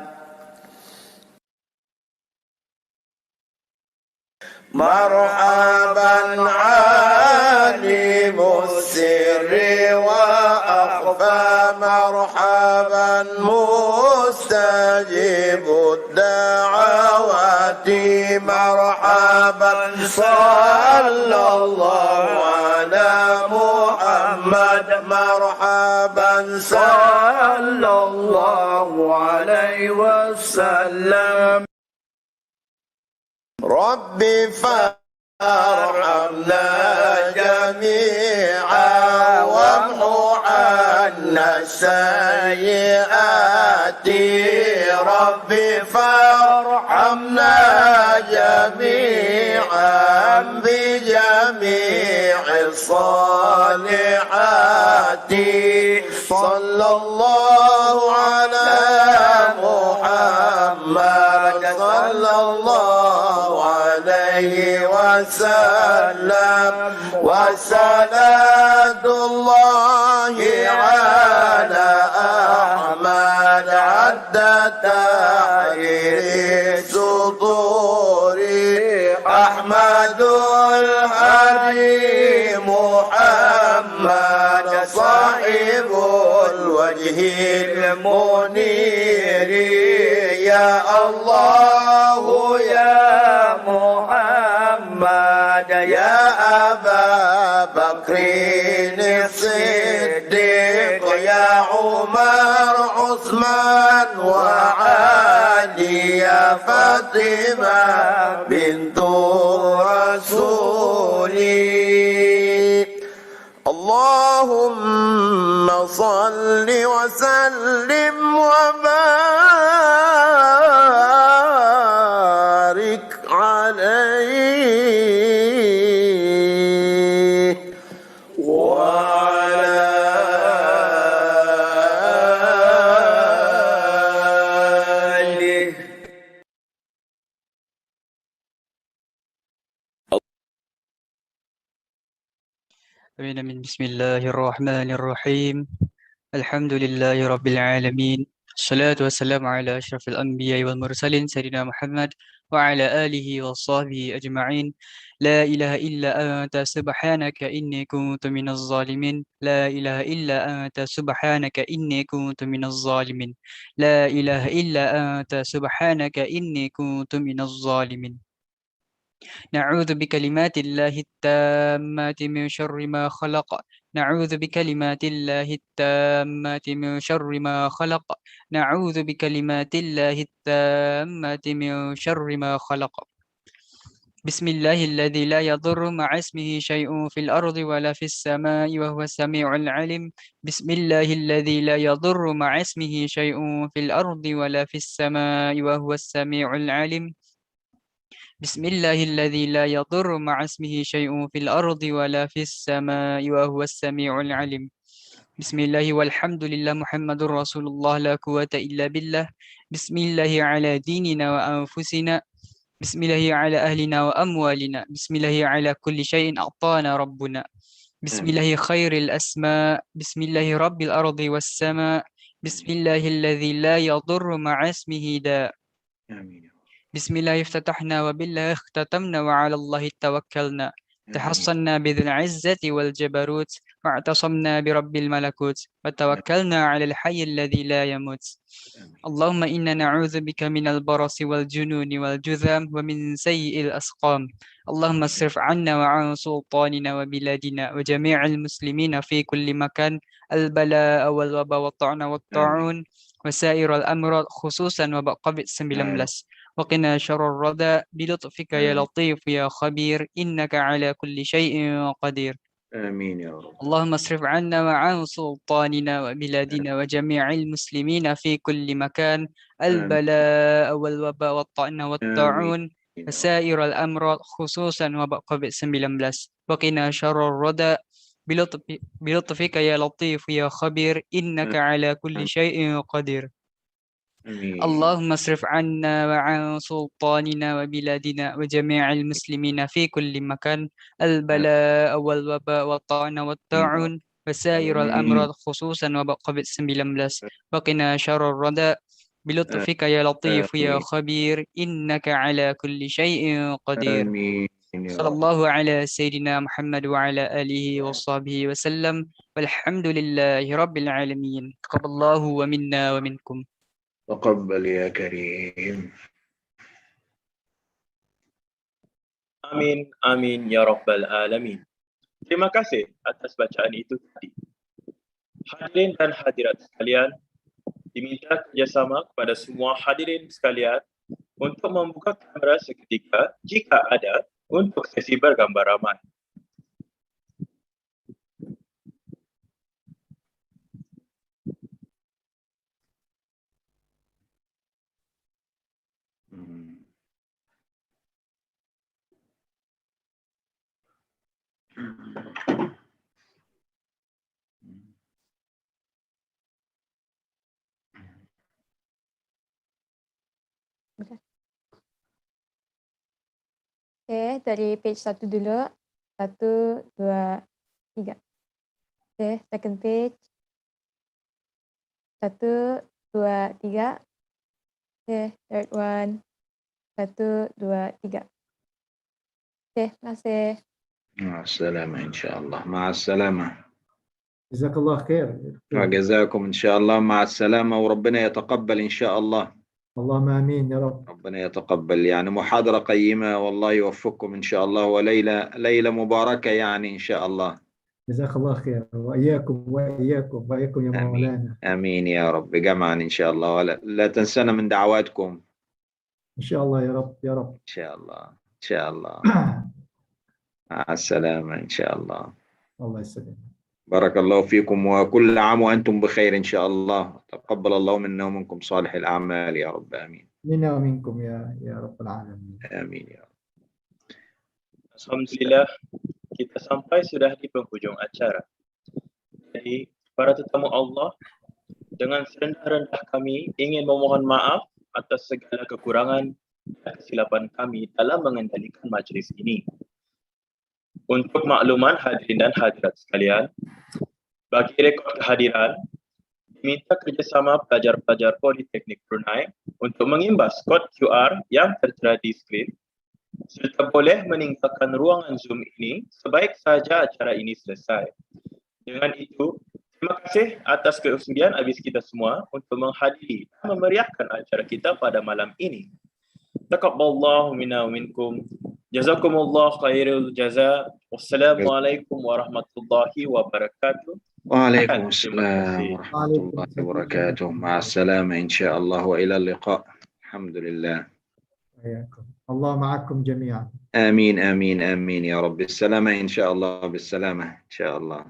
مرحبا عالم السر وأخفى مرحبا مستجيب الدعوات مرحبا صلى الله على محمد مرحبا صلى الله عليه وسلم ربي فارحمنا جميعا وامحو عنا السيئات ربي فارحمنا جميعا بجميع الصالحات صلى الله على محمد صلى الله عليه وسلم وصلاة الله على أحمد عدد تحرير صدور أحمد الهادي محمد صاحب الوجه المنير يا الله يا محمد يا أبا بكر الصديق يا عمر عثمان وعلي يا فاطمة بنت الرسول اللهم صل وسلم وبارك عليه وعلى آله. من بسم الله الرحمن الرحيم الحمد لله رب العالمين الصلاة والسلام على أشرف الأنبياء والمرسلين سيدنا محمد وعلى آله وصحبه أجمعين. لا إله إلا أنت سبحانك إني كنت من الظالمين. لا إله إلا أنت سبحانك إني كنت من الظالمين. لا إله إلا أنت سبحانك إني كنت من الظالمين. نعوذ بكلمات الله التامات من شر ما خلق. نعوذ بكلمات الله التامات من شر ما خلق. نعوذ بكلمات الله التامات من شر ما خلق. بسم الله الذي لا يضر مع اسمه شيء في الأرض ولا في السماء وهو السميع العليم. بسم الله الذي لا يضر مع اسمه شيء في الأرض ولا في السماء وهو السميع العليم. بسم الله الذي لا يضر مع اسمه شيء في الأرض ولا في السماء وهو السميع العليم. بسم الله والحمد لله محمد رسول الله لا قوة إلا بالله. بسم الله على ديننا وأنفسنا. بسم الله على أهلنا وأموالنا. بسم الله على كل شيء أعطانا ربنا. بسم الله خير الأسماء. بسم الله رب الأرض والسماء. بسم الله الذي لا يضر مع اسمه داء. بسم الله افتتحنا وبالله اختتمنا وعلى الله توكلنا. تحصنا بذي العزة والجبروت واعتصمنا برب الملكوت وتوكلنا على الحي الذي لا يموت. اللهم إنا نعوذ بك من البرص والجنون والجذام ومن سيء الأسقام. اللهم اصرف عنا وعن سلطاننا وبلادنا وجميع المسلمين في كل مكان البلاء والوباء والطعن والطاعون وسائر الأمراض خصوصا وباء COVID-19. وقنا شر الردى بلطفك يا لطيف يا خبير إنك على كل شيء قدير. آمين يا رب. اللهم اصرف عنا وعن سلطاننا وبلادنا وجميع المسلمين في كل مكان البلاء والوباء والطعن والطاعون وسائر الأمراض خصوصا وباء COVID-19. وقنا شر الردى بلطفك يا لطيف يا خبير إنك على كل شيء قدير. اللهم اصرف عنا وعن سلطاننا وبلادنا وجميع المسلمين في كل مكان البلاء والوباء والطعن والطاعون وسائر الأمراض خصوصا وباء COVID-19. وقنا شر الردى بلطفك يا لطيف يا خبير إنك على كل شيء قدير. صلى الله على سيدنا محمد وعلى آله وصحبه وسلم والحمد لله رب العالمين. تقبل الله ومنا ومنكم. تقبل يا كريم. Amin, amin, ya Rabbal Alamin. Terima kasih atas bacaan itu tadi. Hadirin dan hadirat sekalian, diminta kerjasama kepada semua hadirin sekalian untuk membuka kamera seketika jika ada untuk sesi bergambar ramai. Oke, dari page 1 dulu. 1, 2, 3. Oke, second page. 1, 2, 3. Oke, third one. 1, 2, 3. Oke, makasih. مع السلامة إن شاء الله. مع السلامة. جزاك الله خير. وجزاكم إن شاء الله. مع السلامة وربنا يتقبل إن شاء الله. اللهم آمين يا رب. ربنا يتقبل. يعني محاضرة قيمة والله يوفقكم إن شاء الله وليلة مباركة يعني إن شاء الله. جزاك الله خير وإياكم يا مولانا. آمين يا رب جمعا إن شاء الله ولا تنسنا من دعواتكم. إن شاء الله يا رب يا رب. إن شاء الله إن شاء الله. مع السلامة إن شاء الله. الله يسلمك. بارك الله فيكم وكل عام وأنتم بخير إن شاء الله. تقبل الله منا ومنكم صالح الأعمال يا رب. آمين. منا ومنكم يا رب العالمين. آمين يا رب. Alhamdulillah, kita sampai sudah di penghujung acara. Jadi, para tetamu Allah, dengan serendah-rendah kami ingin memohon maaf atas segala kekurangan dan kesilapan kami dalam mengendalikan majlis ini. Untuk makluman hadirin dan hadirat sekalian, bagi rekod kehadiran, diminta kerjasama pelajar-pelajar Politeknik Brunei untuk mengimbas kod QR yang tertera di skrin serta boleh meninggalkan ruangan Zoom ini sebaik sahaja acara ini selesai. Dengan itu, terima kasih atas kesudian habis kita semua untuk menghadiri dan memeriahkan acara kita pada malam ini. Taqabbalallahu minna wa minkum. Jazakumullah khairul jaza. Wassalamualaikum warahmatullahi wabarakatuh. Waalaikumsalam warahmatullahi wabarakatuh. Ma'assalamah insyaallah wa ila liqa. Alhamdulillah. Allah ma'akum jami'an. Amin amin amin ya Rabbi. Salamah insyaallah bisalamah insyaallah.